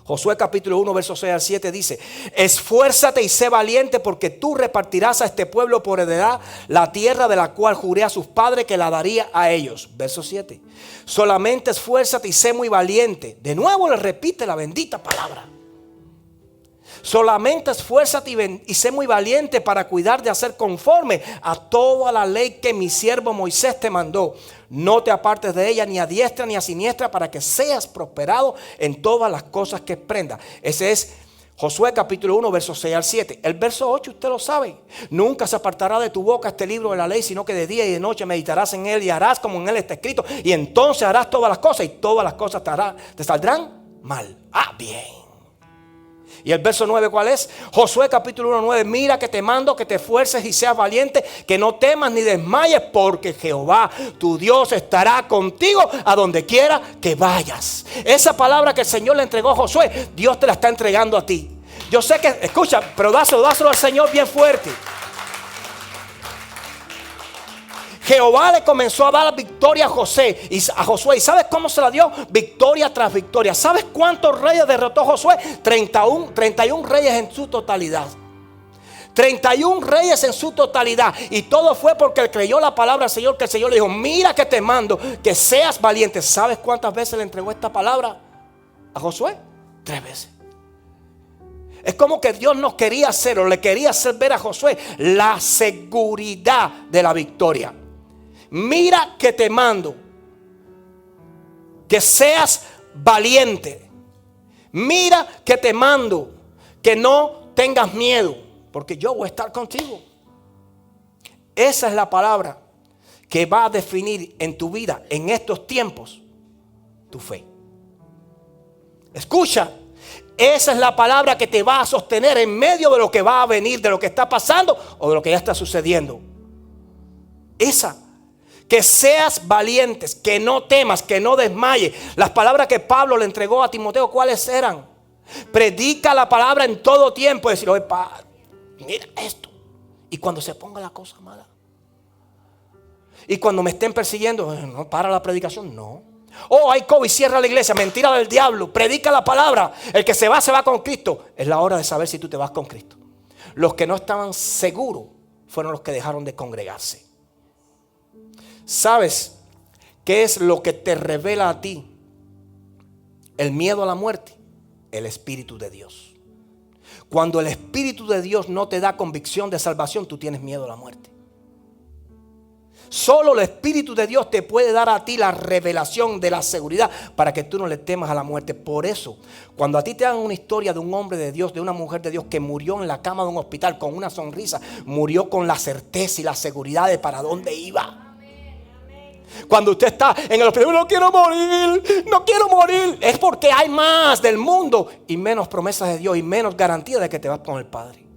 Speaker 1: Josué capítulo 1 versos 6 al 7 dice, esfuérzate y sé valiente, porque tú repartirás a este pueblo por heredad la tierra de la cual juré a sus padres que la daría a ellos. Verso 7, solamente esfuérzate y sé muy valiente. De nuevo le repite la bendita palabra. Solamente esfuérzate y sé muy valiente para cuidar de hacer conforme a toda la ley que mi siervo Moisés te mandó. No te apartes de ella ni a diestra ni a siniestra, para que seas prosperado en todas las cosas que emprendas. Ese es Josué capítulo 1 versos 6 al 7. El verso 8 usted lo sabe. Nunca se apartará de tu boca este libro de la ley, sino que de día y de noche meditarás en él y harás como en él está escrito. Y entonces harás todas las cosas, y todas las cosas te saldrán mal. Bien. Y el verso 9, ¿cuál es? Josué capítulo 1, 9. Mira que te mando que te esfuerces y seas valiente, que no temas ni desmayes, porque Jehová tu Dios estará contigo a donde quiera que vayas. Esa palabra que el Señor le entregó a Josué, Dios te la está entregando a ti. Yo sé que, escucha, pero dáselo al Señor bien fuerte. Jehová le comenzó a dar victoria a Josué. ¿Y sabes cómo se la dio? Victoria tras victoria. ¿Sabes cuántos reyes derrotó Josué? 31 reyes en su totalidad. 31 reyes en su totalidad. Y todo fue porque él creyó la palabra del Señor, que el Señor le dijo, mira que te mando que seas valiente. ¿Sabes cuántas veces le entregó esta palabra a Josué? 3 veces. Es como que Dios nos quería hacer, o le quería hacer ver a Josué la seguridad de la victoria. Mira que te mando que seas valiente. Mira que te mando que no tengas miedo, porque yo voy a estar contigo. Esa es la palabra que va a definir en tu vida, en estos tiempos, tu fe. Escucha, esa es la palabra que te va a sostener en medio de lo que va a venir, de lo que está pasando o de lo que ya está sucediendo. Esa. Que seas valientes, que no temas, que no desmayes. Las palabras que Pablo le entregó a Timoteo, ¿cuáles eran? Predica la palabra en todo tiempo. Decir, oye, mira esto. Y cuando se ponga la cosa mala. Y cuando me estén persiguiendo, no para la predicación. No. Oh, hay COVID, cierra la iglesia. Mentira del diablo. Predica la palabra. El que se va con Cristo. Es la hora de saber si tú te vas con Cristo. Los que no estaban seguros fueron los que dejaron de congregarse. ¿Sabes qué es lo que te revela a ti el miedo a la muerte? El Espíritu de Dios. Cuando el Espíritu de Dios no te da convicción de salvación, tú tienes miedo a la muerte. Solo el Espíritu de Dios te puede dar a ti la revelación de la seguridad para que tú no le temas a la muerte. Por eso, cuando a ti te dan una historia de un hombre de Dios, de una mujer de Dios que murió en la cama de un hospital con una sonrisa, murió con la certeza y la seguridad de para dónde iba. Cuando usted está en el hospital, no quiero morir, es porque hay más del mundo y menos promesas de Dios y menos garantía de que te vas con el Padre.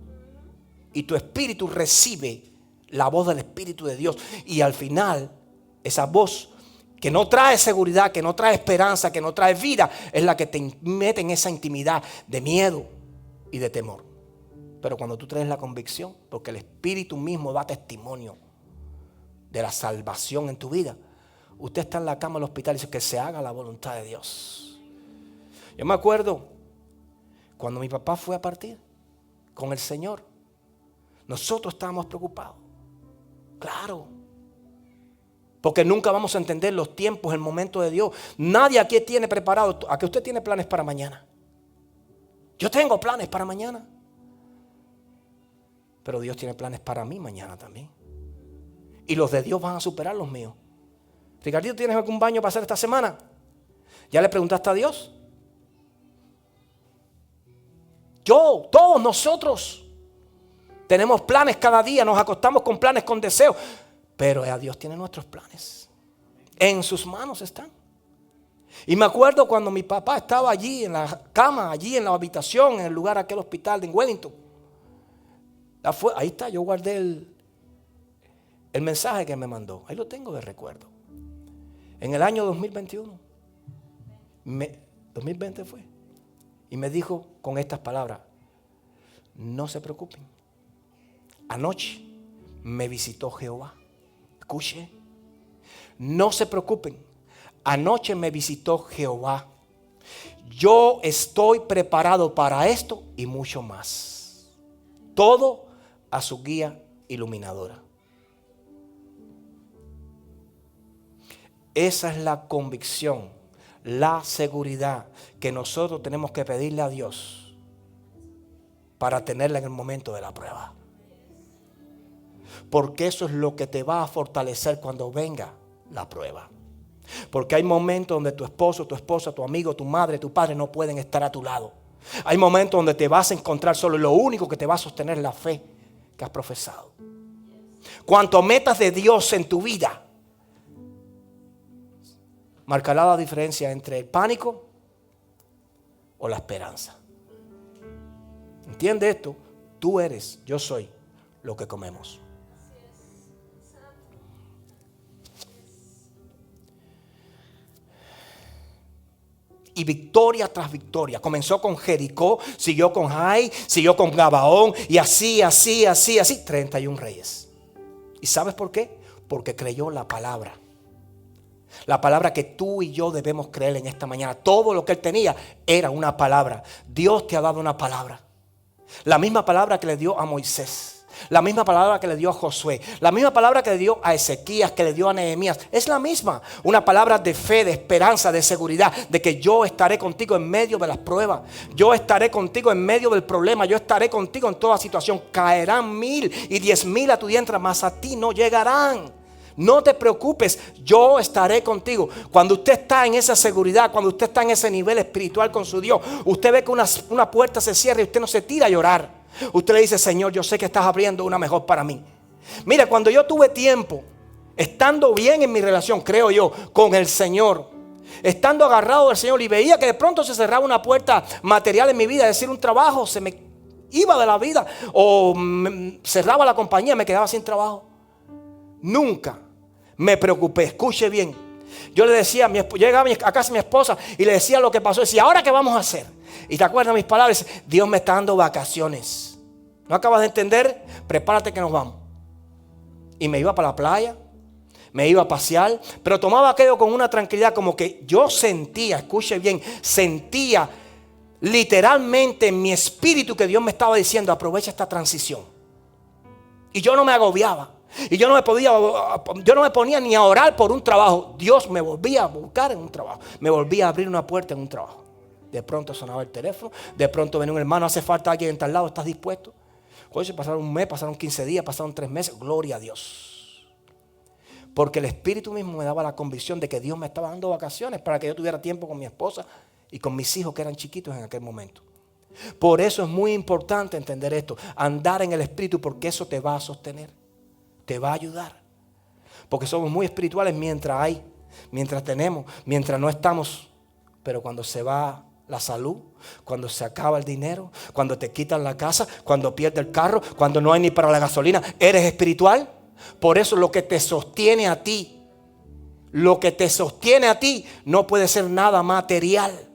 Speaker 1: Y tu espíritu recibe la voz del Espíritu de Dios. Y al final, esa voz que no trae seguridad, que no trae esperanza, que no trae vida, es la que te mete en esa intimidad de miedo y de temor. Pero cuando tú traes la convicción, porque el Espíritu mismo da testimonio de la salvación en tu vida, usted está en la cama del hospital y dice que se haga la voluntad de Dios. Yo me acuerdo cuando mi papá fue a partir con el Señor, nosotros estábamos preocupados. Claro, porque nunca vamos a entender los tiempos, el momento de Dios. Nadie aquí tiene preparado. ¿A que usted tiene planes para mañana? Yo tengo planes para mañana, pero Dios tiene planes para mí mañana también. Y los de Dios van a superar los míos. Ricardito, ¿tienes algún baño para hacer esta semana? ¿Ya le preguntaste a Dios? Todos nosotros tenemos planes cada día, nos acostamos con planes, con deseos. Pero a Dios tiene nuestros planes. En sus manos están. Y me acuerdo cuando mi papá estaba allí en la cama, allí en la habitación, en el lugar aquel hospital de Wellington. Ahí está, yo guardé el mensaje que me mandó. Ahí lo tengo de recuerdo. En el año 2021. 2020 fue. Y me dijo con estas palabras: no se preocupen. Anoche me visitó Jehová. Escuche. No se preocupen. Anoche me visitó Jehová. Yo estoy preparado para esto y mucho más. Todo a su guía iluminadora. Esa es la convicción, la seguridad que nosotros tenemos que pedirle a Dios para tenerla en el momento de la prueba. Porque eso es lo que te va a fortalecer cuando venga la prueba. Porque hay momentos donde tu esposo, tu esposa, tu amigo, tu madre, tu padre no pueden estar a tu lado. Hay momentos donde te vas a encontrar solo y lo único que te va a sostener es la fe que has profesado. Cuanto metas de Dios en tu vida, marcará la diferencia entre el pánico o la esperanza. ¿Entiende esto? Tú eres, yo soy lo que comemos. Y victoria tras victoria. Comenzó con Jericó, siguió con Jai, siguió con Gabaón y así. 31 reyes. ¿Y sabes por qué? Porque creyó la palabra. La palabra que tú y yo debemos creer en esta mañana. Todo lo que él tenía era una palabra. Dios te ha dado una palabra. La misma palabra que le dio a Moisés. La misma palabra que le dio a Josué. La misma palabra que le dio a Ezequías, que le dio a Nehemías. Es la misma. Una palabra de fe, de esperanza, de seguridad. De que yo estaré contigo en medio de las pruebas. Yo estaré contigo en medio del problema. Yo estaré contigo en toda situación. Caerán 1000 y 10,000 a tu diestra, mas a ti no llegarán. No te preocupes, yo estaré contigo. Cuando usted está en esa seguridad, cuando usted está en ese nivel espiritual con su Dios, usted ve que una puerta se cierra y usted no se tira a llorar. Usted le dice: Señor, yo sé que estás abriendo una mejor para mí. Mira, cuando yo tuve tiempo, estando bien en mi relación, creo yo, con el Señor, estando agarrado del Señor, y veía que de pronto se cerraba una puerta material en mi vida, es decir, un trabajo se me iba de la vida, o cerraba la compañía, me quedaba sin trabajo. Nunca me preocupé. Escuche bien. Yo le decía llegaba a casa de mi esposa y le decía lo que pasó. Decía: ¿ahora qué vamos a hacer? Y te acuerdas mis palabras: Dios me está dando vacaciones. ¿No acabas de entender? Prepárate que nos vamos. Y me iba para la playa, me iba a pasear, pero tomaba aquello con una tranquilidad, como que yo sentía, escuche bien, sentía literalmente en mi espíritu que Dios me estaba diciendo: aprovecha esta transición. Y yo no me agobiaba. Y yo no me ponía ni a orar por un trabajo. Dios me volvía a buscar en un trabajo. Me volvía a abrir una puerta en un trabajo. De pronto sonaba el teléfono. De pronto venía un hermano: hace falta alguien en tal lado, ¿estás dispuesto? Oye, pasaron un mes, pasaron 15 días, pasaron 3 meses. Gloria a Dios. Porque el Espíritu mismo me daba la convicción de que Dios me estaba dando vacaciones para que yo tuviera tiempo con mi esposa y con mis hijos, que eran chiquitos en aquel momento. Por eso es muy importante entender esto. Andar en el Espíritu, porque eso te va a sostener. Te va a ayudar. Porque somos muy espirituales mientras tenemos, mientras no estamos. Pero cuando se va la salud, cuando se acaba el dinero, cuando te quitan la casa, cuando pierdes el carro, cuando no hay ni para la gasolina, ¿eres espiritual? Por eso lo que te sostiene a ti, no puede ser nada material.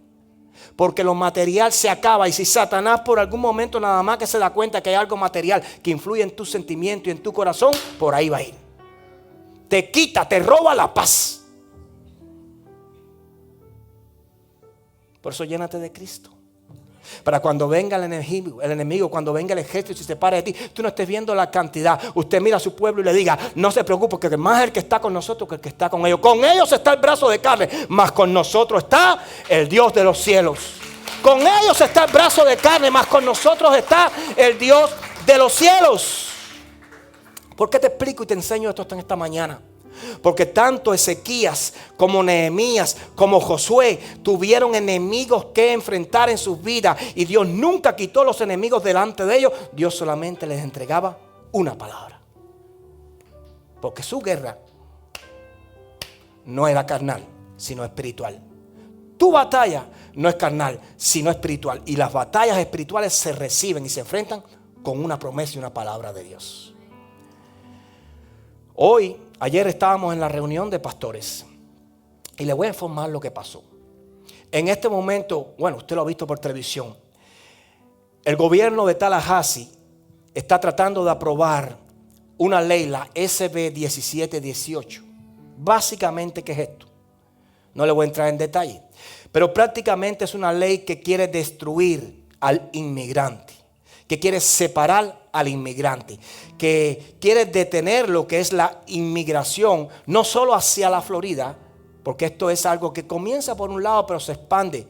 Speaker 1: Porque lo material se acaba. Y si Satanás por algún momento nada más que se da cuenta que hay algo material que influye en tu sentimiento y en tu corazón, por ahí va a ir. Te quita, te roba la paz. Por eso llénate de Cristo. Para cuando venga el enemigo, cuando venga el ejército y se separe de ti, tú no estés viendo la cantidad. Usted mira a su pueblo y le diga: no se preocupe, porque más el que está con nosotros que el que está con ellos. Con ellos está el brazo de carne, mas con nosotros está el Dios de los cielos. Con ellos está el brazo de carne, mas con nosotros está el Dios de los cielos. ¿Por qué te explico y te enseño esto en esta mañana? Porque tanto Ezequías como Nehemías como Josué tuvieron enemigos que enfrentar en sus vidas, y Dios nunca quitó los enemigos delante de ellos. Dios solamente les entregaba una palabra, porque su guerra no era carnal, sino espiritual. Tu batalla no es carnal, sino espiritual. Y las batallas espirituales se reciben y se enfrentan con una promesa y una palabra de Dios. Ayer estábamos en la reunión de pastores y les voy a informar lo que pasó. En este momento, bueno, usted lo ha visto por televisión, el gobierno de Tallahassee está tratando de aprobar una ley, la SB 1718. Básicamente, ¿qué es esto? No le voy a entrar en detalle, pero prácticamente es una ley que quiere destruir al inmigrante, que quiere separar al inmigrante, que quiere detener lo que es la inmigración, no solo hacia la Florida, porque esto es algo que comienza por un lado pero se expande,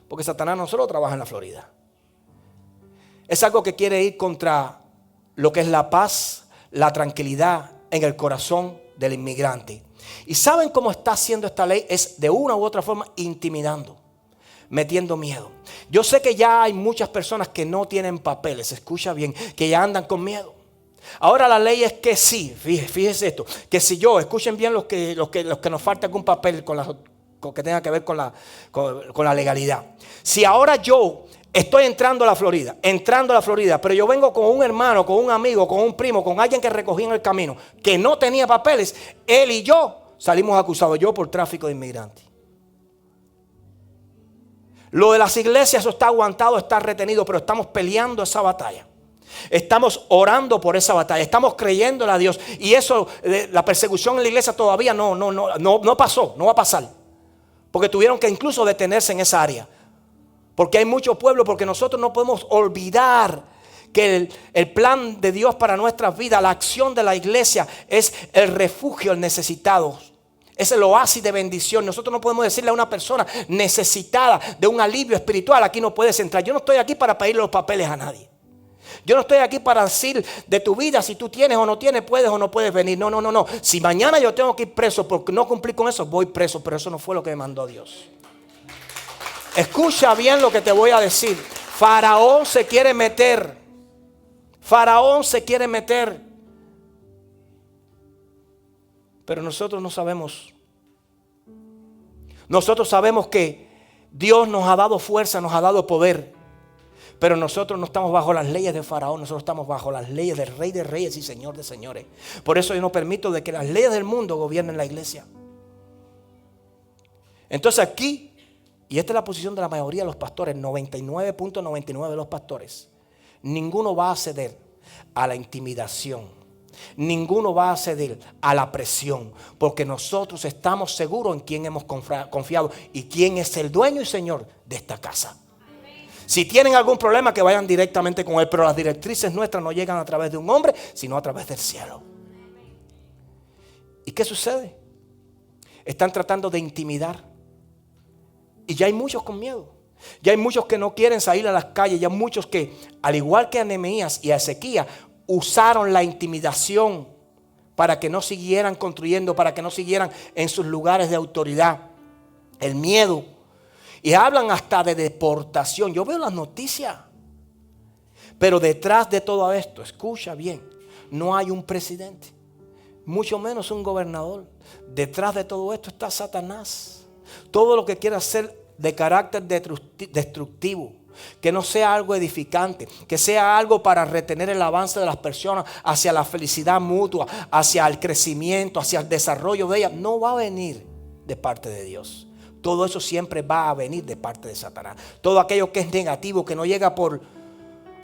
Speaker 1: porque Satanás no solo trabaja en la Florida. Es algo que quiere ir contra lo que es la paz, la tranquilidad en el corazón del inmigrante. ¿Y saben cómo está haciendo esta ley? Es de una u otra forma intimidando, metiendo miedo. Yo sé que ya hay muchas personas que no tienen papeles, escucha bien, que ya andan con miedo. Ahora la ley es que sí, fíjese esto, que si yo, escuchen bien los que nos falta algún papel que tenga que ver con la legalidad. Si ahora yo estoy entrando a la Florida, pero yo vengo con un hermano, con un amigo, con un primo, con alguien que recogí en el camino, que no tenía papeles, él y yo salimos acusados, yo por tráfico de inmigrantes. Lo de las iglesias, eso está aguantado, está retenido, pero estamos peleando esa batalla. Estamos orando por esa batalla, estamos creyéndole a Dios. Y eso, la persecución en la iglesia todavía no pasó, no va a pasar. Porque tuvieron que incluso detenerse en esa área. Porque hay mucho pueblo, porque nosotros no podemos olvidar que el plan de Dios para nuestras vidas, la acción de la iglesia es el refugio al necesitado. Es el oasis de bendición. Nosotros no podemos decirle a una persona necesitada de un alivio espiritual: aquí no puedes entrar. Yo no estoy aquí para pedirle los papeles a nadie. Yo no estoy aquí para decir de tu vida si tú tienes o no tienes, puedes o no puedes venir. No. Si mañana yo tengo que ir preso porque no cumplí con eso, voy preso. Pero eso no fue lo que me mandó Dios. Escucha bien lo que te voy a decir. Faraón se quiere meter. Pero nosotros no sabemos. Nosotros sabemos que Dios nos ha dado fuerza, nos ha dado poder. Pero nosotros no estamos bajo las leyes de Faraón, nosotros estamos bajo las leyes del Rey de Reyes y Señor de Señores. Por eso yo no permito de que las leyes del mundo gobiernen la iglesia. Entonces aquí, y esta es la posición de la mayoría de los pastores, 99.99 de los pastores, ninguno va a ceder a la intimidación, ninguno va a ceder a la presión, porque nosotros estamos seguros en quién hemos confiado y quién es el dueño y señor de esta casa. Si tienen algún problema, que vayan directamente con Él, pero las directrices nuestras no llegan a través de un hombre, sino a través del cielo. ¿Y qué sucede? Están tratando de intimidar, y ya hay muchos con miedo. Ya hay muchos que no quieren salir a las calles. Ya hay muchos que, al igual que a Nehemías y a Ezequías, usaron la intimidación para que no siguieran construyendo, para que no siguieran en sus lugares de autoridad. El miedo. Y hablan hasta de deportación. Yo veo las noticias. Pero detrás de todo esto, escucha bien, no hay un presidente, mucho menos un gobernador. Detrás de todo esto está Satanás. Todo lo que quiera hacer de carácter destructivo, que no sea algo edificante, que sea algo para retener el avance de las personas hacia la felicidad mutua, hacia el crecimiento, hacia el desarrollo de ellas, no va a venir de parte de Dios. Todo eso siempre va a venir de parte de Satanás. Todo aquello que es negativo, que no llega por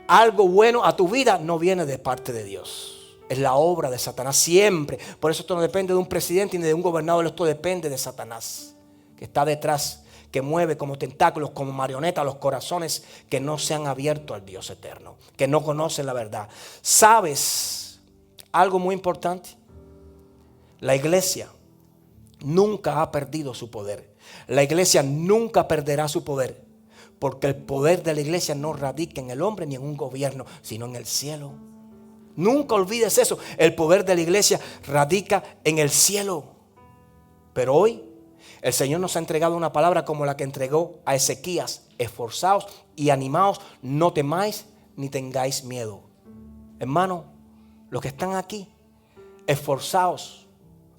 Speaker 1: algo bueno a tu vida, no viene de parte de Dios. Es la obra de Satanás siempre. Por eso esto no depende de un presidente ni de un gobernador, esto depende de Satanás, que está detrás, que mueve como tentáculos, como marionetas los corazones que no se han abierto al Dios eterno, que no conocen la verdad. ¿Sabes algo muy importante? La iglesia nunca ha perdido su poder. La iglesia nunca perderá su poder, porque el poder de la iglesia no radica en el hombre ni en un gobierno, sino en el cielo. Nunca olvides eso. El poder de la iglesia radica en el cielo. Pero hoy el Señor nos ha entregado una palabra como la que entregó a Ezequías. Esforzaos y animaos, no temáis ni tengáis miedo. Hermano, los que están aquí, esforzaos,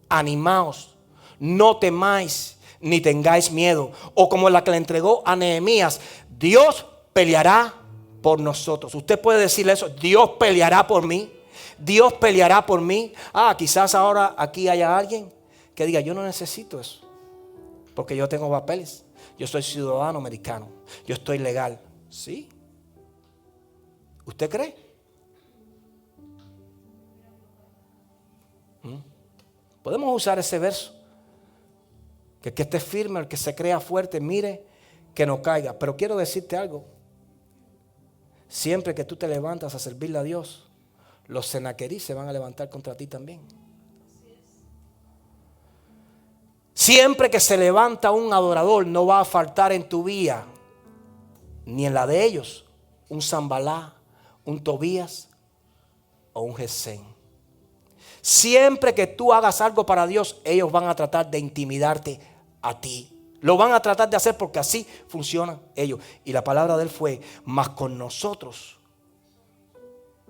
Speaker 1: animaos, no temáis ni tengáis miedo. O como la que le entregó a Nehemías, Dios peleará por nosotros. Usted puede decirle eso: Dios peleará por mí, Dios peleará por mí. Quizás ahora aquí haya alguien que diga: yo no necesito eso, porque yo tengo papeles, yo soy ciudadano americano, yo estoy legal. ¿Sí? ¿Usted cree? Podemos usar ese verso: que el que esté firme, el que se crea fuerte, mire que no caiga. Pero quiero decirte algo: siempre que tú te levantas a servirle a Dios, los senaquerí se van a levantar contra ti también. Siempre que se levanta un adorador, no va a faltar en tu vía, ni en la de ellos, un Zambalá, un Tobías o un Gesén. Siempre que tú hagas algo para Dios, ellos van a tratar de intimidarte a ti. Lo van a tratar de hacer porque así funcionan ellos. Y la palabra de él fue: mas con nosotros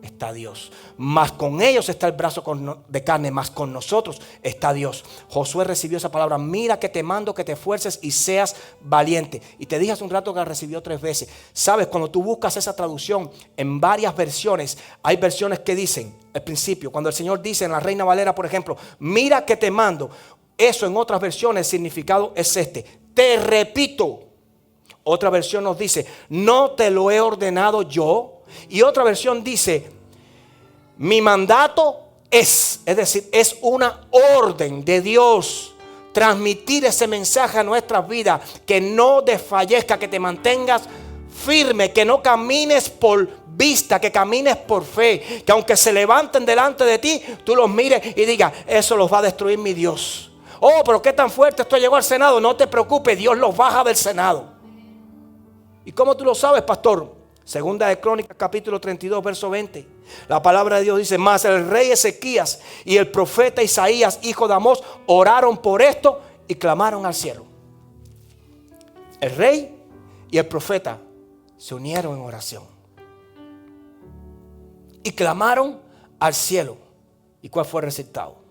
Speaker 1: está Dios. Mas con ellos está el brazo de carne, mas con nosotros está Dios. Josué recibió esa palabra: mira que te mando que te esfuerces y seas valiente. Y te dije hace un rato que la recibió 3 veces. Sabes, cuando tú buscas esa traducción en varias versiones, hay versiones que dicen al principio, cuando el Señor dice en la Reina Valera, por ejemplo, mira que te mando, eso en otras versiones el significado es este: te repito. Otra versión nos dice: no te lo he ordenado yo. Y otra versión dice: mi mandato es decir, es una orden de Dios transmitir ese mensaje a nuestras vidas, que no desfallezca, que te mantengas firme, que no camines por vista, que camines por fe, que aunque se levanten delante de ti, tú los mires y digas: eso los va a destruir mi Dios. Pero qué tan fuerte, esto llegó al Senado. No te preocupes, Dios los baja del Senado. ¿Y cómo tú lo sabes, pastor? Segunda de Crónicas, capítulo 32, verso 20. La palabra de Dios dice: mas el rey Ezequías y el profeta Isaías, hijo de Amós, oraron por esto y clamaron al cielo. El rey y el profeta se unieron en oración y clamaron al cielo. ¿Y cuál fue el resultado?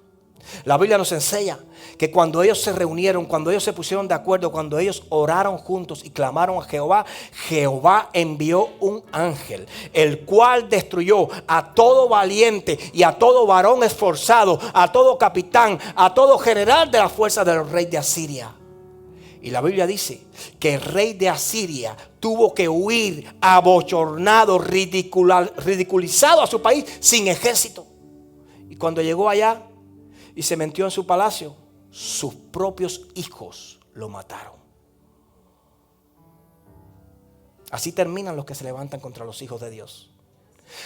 Speaker 1: La Biblia nos enseña que cuando ellos se reunieron, cuando ellos se pusieron de acuerdo, cuando ellos oraron juntos y clamaron a Jehová, Jehová envió un ángel, el cual destruyó a todo valiente y a todo varón esforzado, a todo capitán, a todo general de la fuerza del rey de Asiria. Y la Biblia dice que el rey de Asiria tuvo que huir abochornado, ridiculizado a su país sin ejército. Y cuando llegó allá y se metió en su palacio, sus propios hijos lo mataron. Así terminan los que se levantan contra los hijos de Dios.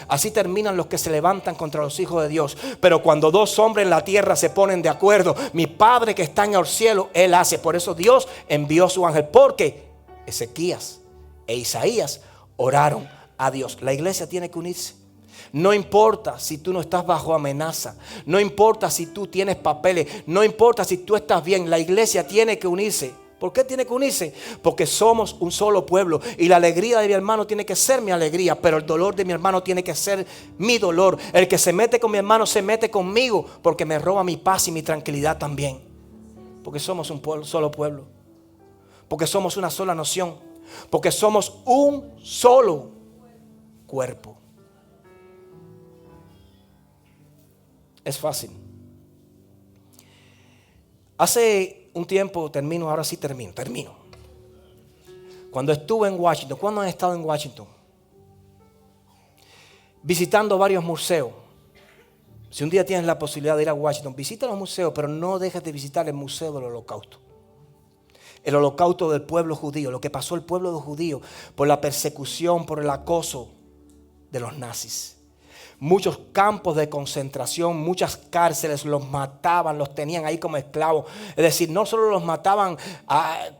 Speaker 1: Así terminan los que se levantan contra los hijos de Dios. Pero cuando dos hombres en la tierra se ponen de acuerdo, mi Padre que está en el cielo, Él hace. Por eso Dios envió su ángel, porque Ezequías e Isaías oraron a Dios. La iglesia tiene que unirse. No importa si tú no estás bajo amenaza, no importa si tú tienes papeles, no importa si tú estás bien, la iglesia tiene que unirse. ¿Por qué tiene que unirse? Porque somos un solo pueblo y la alegría de mi hermano tiene que ser mi alegría, pero el dolor de mi hermano tiene que ser mi dolor. El que se mete con mi hermano se mete conmigo porque me roba mi paz y mi tranquilidad también. Porque somos un solo pueblo, porque somos una sola nación, porque somos un solo cuerpo. Es fácil. Hace un tiempo, ahora sí termino. Cuando estuve en Washington, ¿cuándo han estado en Washington? Visitando varios museos. Si un día tienes la posibilidad de ir a Washington, visita los museos, pero no dejes de visitar el Museo del Holocausto. El holocausto del pueblo judío, lo que pasó el pueblo judío por la persecución, por el acoso de los nazis. Muchos campos de concentración, muchas cárceles, los mataban, los tenían ahí como esclavos. Es decir, no solo los mataban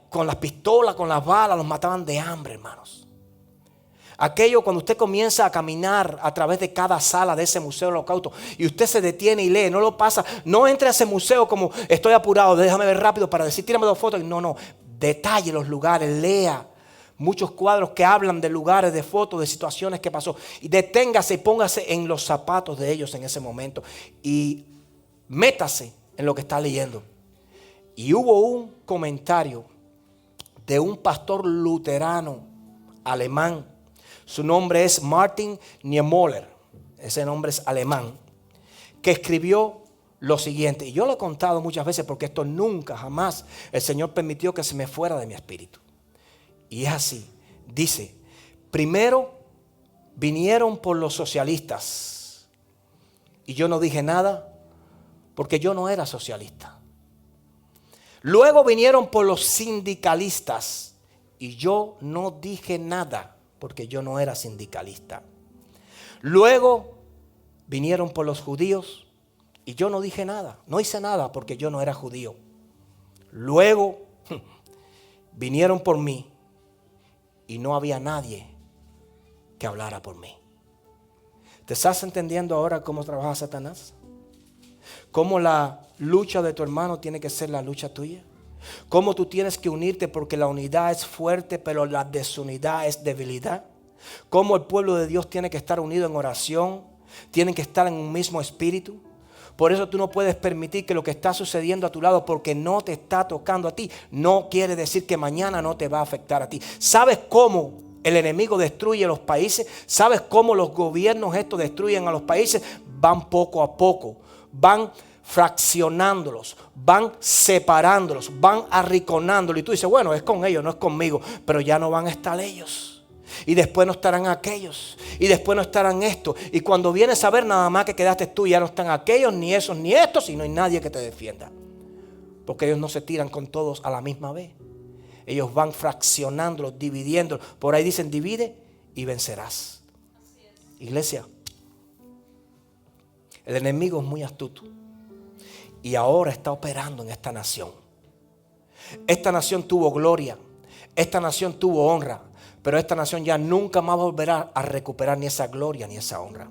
Speaker 1: con las pistolas, con las balas, los mataban de hambre, hermanos. Aquello cuando usted comienza a caminar a través de cada sala de ese museo del holocausto y usted se detiene y lee, no lo pasa, no entre a ese museo como estoy apurado, déjame ver rápido para decir, tírame 2 fotos. No, detalle los lugares, lea. Muchos cuadros que hablan de lugares, de fotos, de situaciones que pasó. Y deténgase y póngase en los zapatos de ellos en ese momento. Y métase en lo que está leyendo. Y hubo un comentario de un pastor luterano alemán. Su nombre es Martin Niemöller. Ese nombre es alemán. Que escribió lo siguiente. Y yo lo he contado muchas veces porque esto nunca, jamás el Señor permitió que se me fuera de mi espíritu. Y es así, dice, primero vinieron por los socialistas y yo no dije nada porque yo no era socialista. Luego vinieron por los sindicalistas y yo no dije nada porque yo no era sindicalista. Luego vinieron por los judíos y yo no dije nada, no hice nada porque yo no era judío. Luego vinieron por mí. Y no había nadie que hablara por mí. ¿Te estás entendiendo ahora cómo trabaja Satanás? Cómo la lucha de tu hermano tiene que ser la lucha tuya. Cómo tú tienes que unirte porque la unidad es fuerte, pero la desunidad es debilidad. Cómo el pueblo de Dios tiene que estar unido en oración. Tienen que estar en un mismo espíritu. Por eso tú no puedes permitir que lo que está sucediendo a tu lado, porque no te está tocando a ti, no quiere decir que mañana no te va a afectar a ti. ¿Sabes cómo el enemigo destruye los países? ¿Sabes cómo los gobiernos estos destruyen a los países? Van poco a poco, van fraccionándolos, van separándolos, van arrinconándolos. Y tú dices, bueno, es con ellos, no es conmigo, pero ya no van a estar ellos. Y después no estarán aquellos. Y después no estarán estos. Y cuando vienes a ver, nada más que quedaste tú, ya no están aquellos, ni esos, ni estos. Y no hay nadie que te defienda. Porque ellos no se tiran con todos a la misma vez. Ellos van fraccionándolos, dividiéndolos. Por ahí dicen, divide y vencerás. Iglesia, el enemigo es muy astuto. Y ahora está operando en esta nación. Esta nación tuvo gloria. Esta nación tuvo honra. Pero esta nación ya nunca más volverá a recuperar ni esa gloria ni esa honra.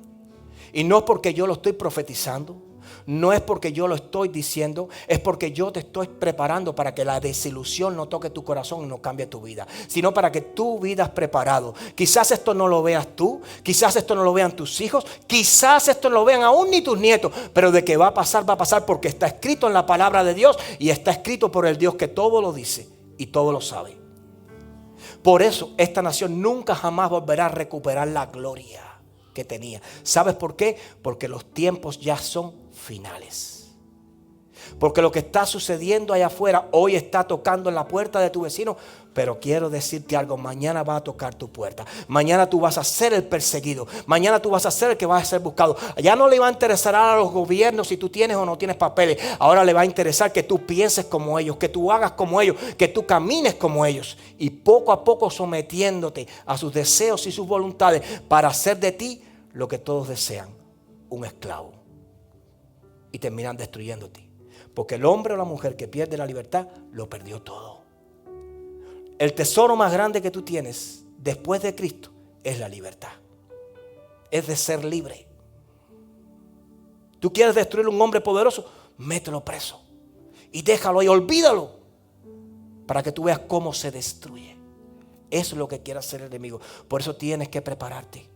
Speaker 1: Y no es porque yo lo estoy profetizando, no es porque yo lo estoy diciendo, es porque yo te estoy preparando para que la desilusión no toque tu corazón y no cambie tu vida, sino para que tu vida es preparado. Quizás esto no lo veas tú, quizás esto no lo vean tus hijos, quizás esto no lo vean aún ni tus nietos, pero de que va a pasar porque está escrito en la palabra de Dios y está escrito por el Dios que todo lo dice y todo lo sabe. Por eso esta nación nunca jamás volverá a recuperar la gloria que tenía. ¿Sabes por qué? Porque los tiempos ya son finales. Porque lo que está sucediendo allá afuera hoy está tocando en la puerta de tu vecino. Pero quiero decirte algo, mañana va a tocar tu puerta. Mañana tú vas a ser el perseguido. Mañana tú vas a ser el que va a ser buscado. Ya no le va a interesar a los gobiernos si tú tienes o no tienes papeles. Ahora le va a interesar que tú pienses como ellos, que tú hagas como ellos, que tú camines como ellos. Y poco a poco sometiéndote a sus deseos y sus voluntades para hacer de ti lo que todos desean, un esclavo. Y terminan destruyéndote. Porque el hombre o la mujer que pierde la libertad lo perdió todo. El tesoro más grande que tú tienes después de Cristo es la libertad. Es de ser libre. ¿Tú quieres destruir un hombre poderoso? Mételo preso. Y déjalo y olvídalo. Para que tú veas cómo se destruye. Eso es lo que quiere hacer el enemigo. Por eso tienes que prepararte.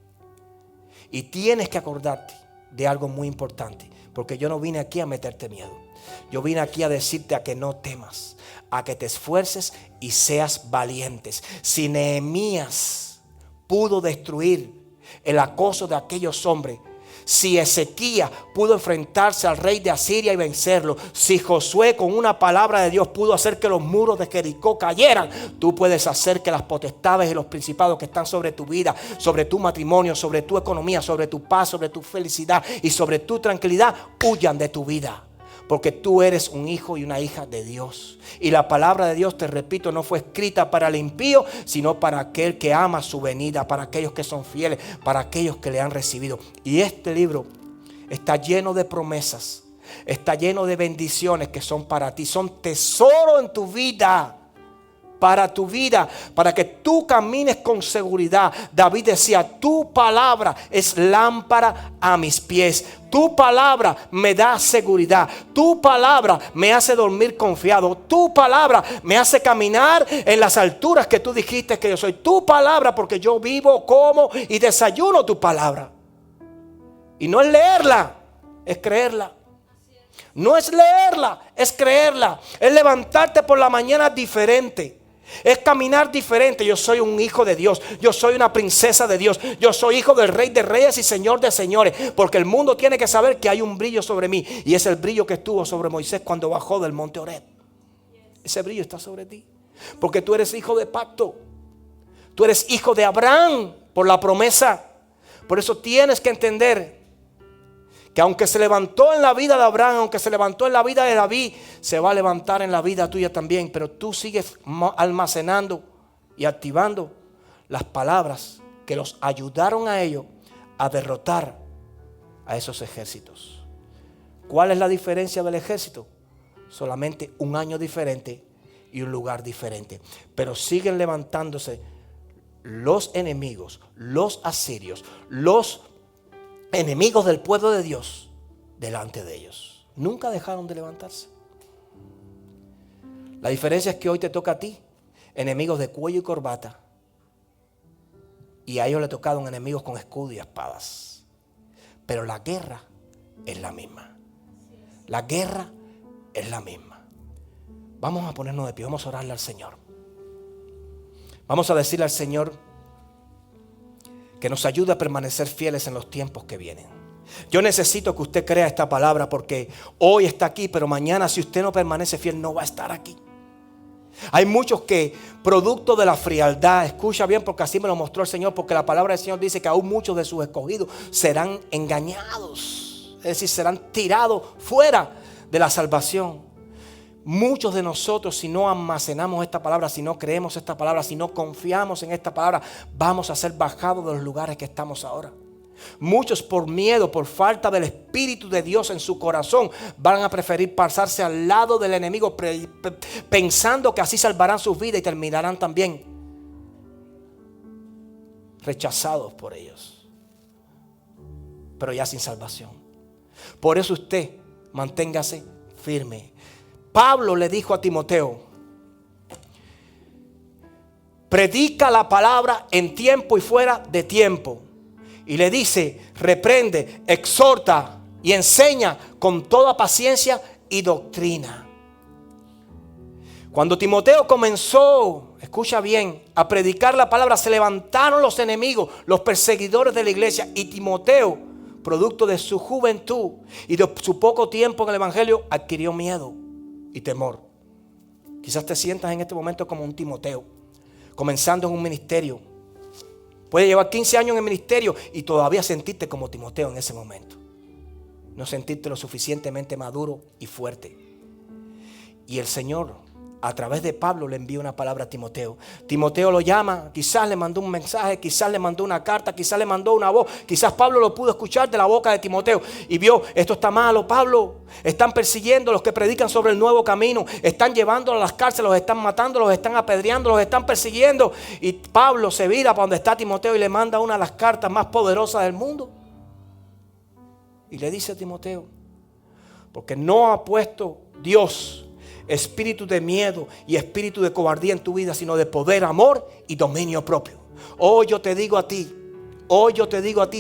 Speaker 1: Y tienes que acordarte de algo muy importante. Porque yo no vine aquí a meterte miedo. Yo vine aquí a decirte a que no temas, a que te esfuerces y seas valientes. Si Nehemías pudo destruir el acoso de aquellos hombres, si Ezequías pudo enfrentarse al rey de Asiria y vencerlo, si Josué con una palabra de Dios pudo hacer que los muros de Jericó cayeran, tú puedes hacer que las potestades y los principados que están sobre tu vida, sobre tu matrimonio, sobre tu economía, sobre tu paz, sobre tu felicidad y sobre tu tranquilidad huyan de tu vida. Porque tú eres un hijo y una hija de Dios. Y la palabra de Dios, te repito, no fue escrita para el impío, sino para aquel que ama su venida, para aquellos que son fieles, para aquellos que le han recibido. Y este libro está lleno de promesas, está lleno de bendiciones que son para ti. Son tesoro en tu vida. Para tu vida, para que tú camines con seguridad. David decía, tu palabra es lámpara a mis pies. Tu palabra me da seguridad. Tu palabra me hace dormir confiado. Tu palabra me hace caminar en las alturas que tú dijiste que yo soy. Tu palabra, porque yo vivo, como y desayuno tu palabra. Y no es leerla, es creerla. No es leerla, es creerla. Es levantarte por la mañana diferente. Es caminar diferente. Yo soy un hijo de Dios. Yo soy una princesa de Dios. Yo soy hijo del Rey de Reyes y Señor de Señores. Porque el mundo tiene que saber que hay un brillo sobre mí. Y es el brillo que estuvo sobre Moisés cuando bajó del monte Horeb. Ese brillo está sobre ti. Porque tú eres hijo de pacto. Tú eres hijo de Abraham por la promesa. Por eso tienes que entender que aunque se levantó en la vida de Abraham, aunque se levantó en la vida de David, se va a levantar en la vida tuya también. Pero tú sigues almacenando y activando las palabras que los ayudaron a ellos a derrotar a esos ejércitos. ¿Cuál es la diferencia del ejército? Solamente un año diferente y un lugar diferente. Pero siguen levantándose los enemigos, los asirios, los enemigos del pueblo de Dios delante de ellos. Nunca dejaron de levantarse. La diferencia es que hoy te toca a ti enemigos de cuello y corbata, y a ellos le tocaron enemigos con escudo y espadas. Pero la guerra es la misma. La guerra es la misma. Vamos a ponernos de pie, vamos a orarle al Señor. Vamos a decirle al Señor que nos ayude a permanecer fieles en los tiempos que vienen. Yo necesito que usted crea esta palabra, porque hoy está aquí, pero mañana si usted no permanece fiel no va a estar aquí. Hay muchos que, producto de la frialdad, escucha bien porque así me lo mostró el Señor, porque la palabra del Señor dice que aún muchos de sus escogidos serán engañados, es decir, serán tirados fuera de la salvación. Muchos de nosotros, si no almacenamos esta palabra, si no creemos esta palabra, si no confiamos en esta palabra, vamos a ser bajados de los lugares que estamos ahora. Muchos por miedo, por falta del Espíritu de Dios en su corazón, van a preferir pasarse al lado del enemigo pensando que así salvarán sus vidas y terminarán también rechazados por ellos, pero ya sin salvación. Por eso usted manténgase firme. Pablo le dijo a Timoteo: predica la palabra en tiempo y fuera de tiempo. Y le dice: reprende, exhorta y enseña con toda paciencia y doctrina. Cuando Timoteo comenzó, escucha bien, a predicar la palabra, se levantaron los enemigos, los perseguidores de la iglesia. Y Timoteo producto de su juventud y de su poco tiempo en el evangelio, adquirió miedo y temor. Quizás te sientas en este momento como un Timoteo, comenzando en un ministerio. Puede llevar 15 años en el ministerio y todavía sentirte como Timoteo en ese momento. No sentirte lo suficientemente maduro y fuerte. Y el Señor, a través de Pablo, le envía una palabra a Timoteo. Timoteo lo llama, quizás le mandó un mensaje, quizás le mandó una carta, quizás le mandó una voz. Quizás Pablo lo pudo escuchar de la boca de Timoteo y vio, esto está malo, Pablo. Están persiguiendo a los que predican sobre el nuevo camino. Están llevándolos a las cárceles, los están matando, los están apedreando, los están persiguiendo. Y Pablo se vira para donde está Timoteo y le manda una de las cartas más poderosas del mundo. Y le dice a Timoteo, porque no ha puesto Dios espíritu de miedo y espíritu de cobardía en tu vida, sino de poder, amor y dominio propio. Hoy yo te digo a ti,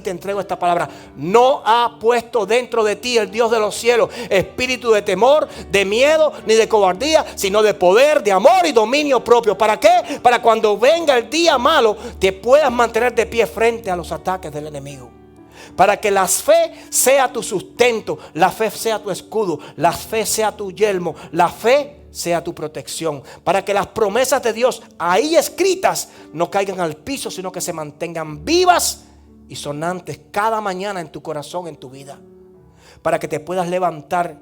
Speaker 1: te entrego esta palabra. No ha puesto dentro de ti el Dios de los cielos espíritu de temor, de miedo, ni de cobardía, sino de poder, de amor y dominio propio. ¿Para qué? Para cuando venga el día malo, te puedas mantener de pie frente a los ataques del enemigo. Para que la fe sea tu sustento, la fe sea tu escudo, la fe sea tu yelmo, la fe sea tu protección. Para que las promesas de Dios ahí escritas no caigan al piso, sino que se mantengan vivas y sonantes cada mañana en tu corazón, en tu vida. Para que te puedas levantar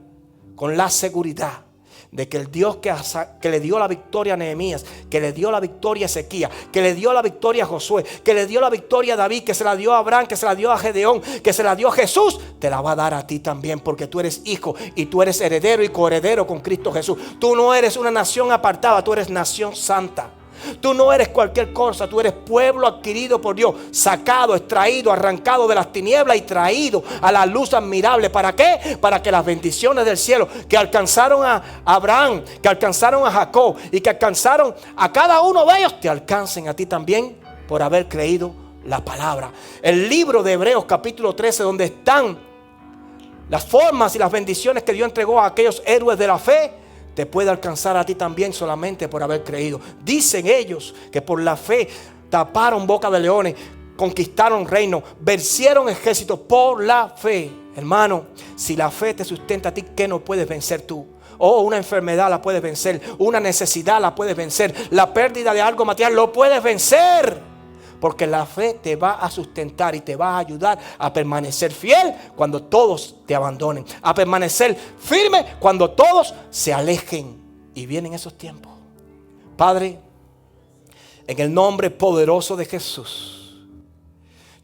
Speaker 1: con la seguridad de que el Dios que le dio la victoria a Nehemías, que le dio la victoria a Ezequías, que le dio la victoria a Josué, que le dio la victoria a David, que se la dio a Abraham, que se la dio a Gedeón, que se la dio a Jesús, te la va a dar a ti también, porque tú eres hijo y tú eres heredero y coheredero con Cristo Jesús. Tú no eres una nación apartada, tú eres nación santa. Tú no eres cualquier cosa, tú eres pueblo adquirido por Dios, sacado, extraído, arrancado de las tinieblas y traído a la luz admirable. ¿Para qué? Para que las bendiciones del cielo que alcanzaron a Abraham, que alcanzaron a Jacob y que alcanzaron a cada uno de ellos, te alcancen a ti también por haber creído la palabra. El libro de Hebreos capítulo 13, donde están las formas y las bendiciones que Dios entregó a aquellos héroes de la fe, te puede alcanzar a ti también solamente por haber creído. Dicen ellos que por la fe taparon boca de leones, conquistaron reinos, vencieron ejércitos por la fe. Hermano, si la fe te sustenta a ti, ¿qué no puedes vencer tú? Oh, una enfermedad la puedes vencer, una necesidad la puedes vencer, la pérdida de algo material lo puedes vencer. Porque la fe te va a sustentar y te va a ayudar a permanecer fiel cuando todos te abandonen. A permanecer firme cuando todos se alejen. Y vienen esos tiempos. Padre, en el nombre poderoso de Jesús,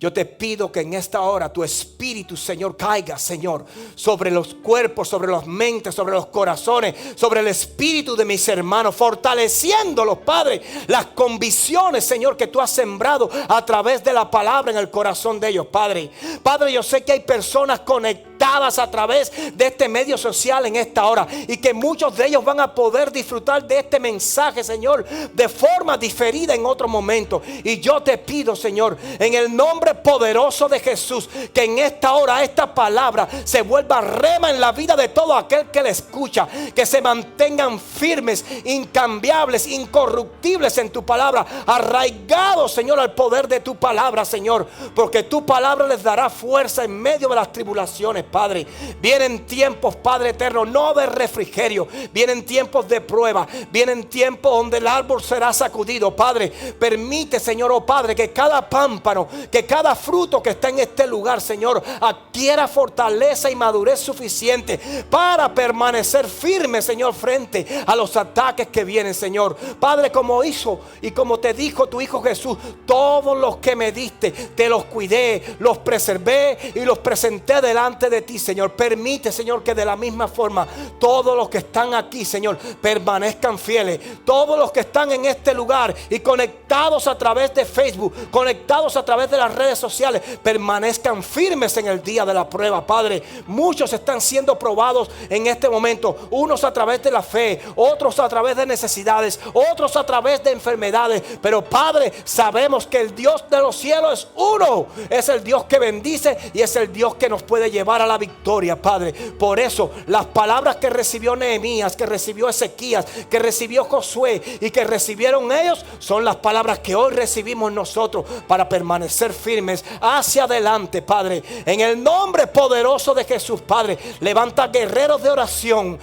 Speaker 1: yo te pido que en esta hora tu espíritu, Señor, caiga, Señor, sobre los cuerpos, sobre las mentes, sobre los corazones, sobre el espíritu de mis hermanos, fortaleciéndolos, Padre, las convicciones, Señor, que tú has sembrado a través de la palabra en el corazón de ellos, Padre. Padre, yo sé que hay personas conectadas a través de este medio social en esta hora y que muchos de ellos van a poder disfrutar de este mensaje, Señor, de forma diferida en otro momento. Y yo te pido, Señor, en el nombre poderoso de Jesús, que en esta hora esta palabra se vuelva rema en la vida de todo aquel que la escucha, que se mantengan firmes, incambiables, incorruptibles en tu palabra, arraigados, Señor, al poder de tu palabra, Señor, porque tu palabra les dará fuerza en medio de las tribulaciones, Padre. Vienen tiempos, Padre eterno, no de refrigerio, vienen tiempos de prueba, vienen tiempos donde el árbol será sacudido, Padre. Permite, Señor, oh Padre, que cada pámpano, que cada fruto que está en este lugar, Señor, adquiera fortaleza y madurez suficiente para permanecer firme, Señor, frente a los ataques que vienen, Señor. Padre, como hizo y como te dijo tu Hijo Jesús, todos los que me diste, te los cuidé, los preservé y los presenté delante de ti, Señor. Permite, Señor, que de la misma forma todos los que están aquí, Señor, permanezcan fieles. Todos los que están en este lugar y conectados a través de Facebook, conectados a través de las redes sociales, permanezcan firmes en el día de la prueba, Padre. Muchos están siendo probados en este momento, unos a través de la fe, otros a través de necesidades, otros a través de enfermedades, pero Padre, sabemos que el Dios de los cielos es uno, es el Dios que bendice y es el Dios que nos puede llevar para la victoria, Padre. Por eso las palabras que recibió Nehemías, que recibió Ezequías, que recibió Josué y que recibieron ellos, son las palabras que hoy recibimos nosotros para permanecer firmes hacia adelante, Padre. En el nombre poderoso de Jesús, Padre, levanta guerreros de oración,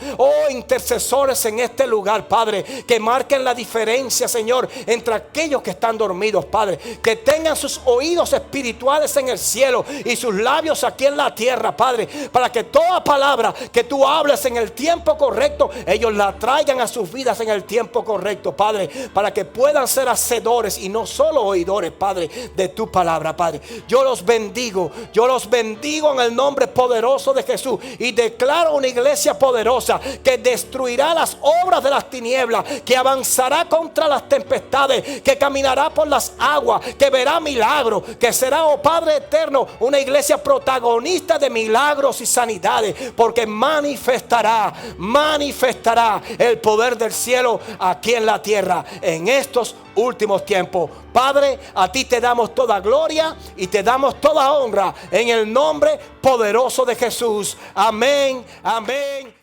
Speaker 1: intercesores en este lugar, Padre, que marquen la diferencia, Señor, entre aquellos que están dormidos, Padre, que tengan sus oídos espirituales en el cielo y sus labios aquí en la tierra, Padre, para que toda palabra que tú hables en el tiempo correcto, ellos la traigan a sus vidas en el tiempo correcto, Padre, para que puedan ser hacedores y no solo oidores, Padre, de tu palabra, Padre. Yo los bendigo en el nombre poderoso de Jesús y declaro una iglesia poderosa que destruirá las obras de las tinieblas, que avanzará contra las tempestades, que caminará por las aguas, que verá milagros, que será, oh Padre eterno, una iglesia protagonista de milagros y sanidades, porque manifestará el poder del cielo aquí en la tierra en estos últimos tiempos. Padre, a ti te damos toda gloria y te damos toda honra en el nombre poderoso de Jesús. Amén, amén.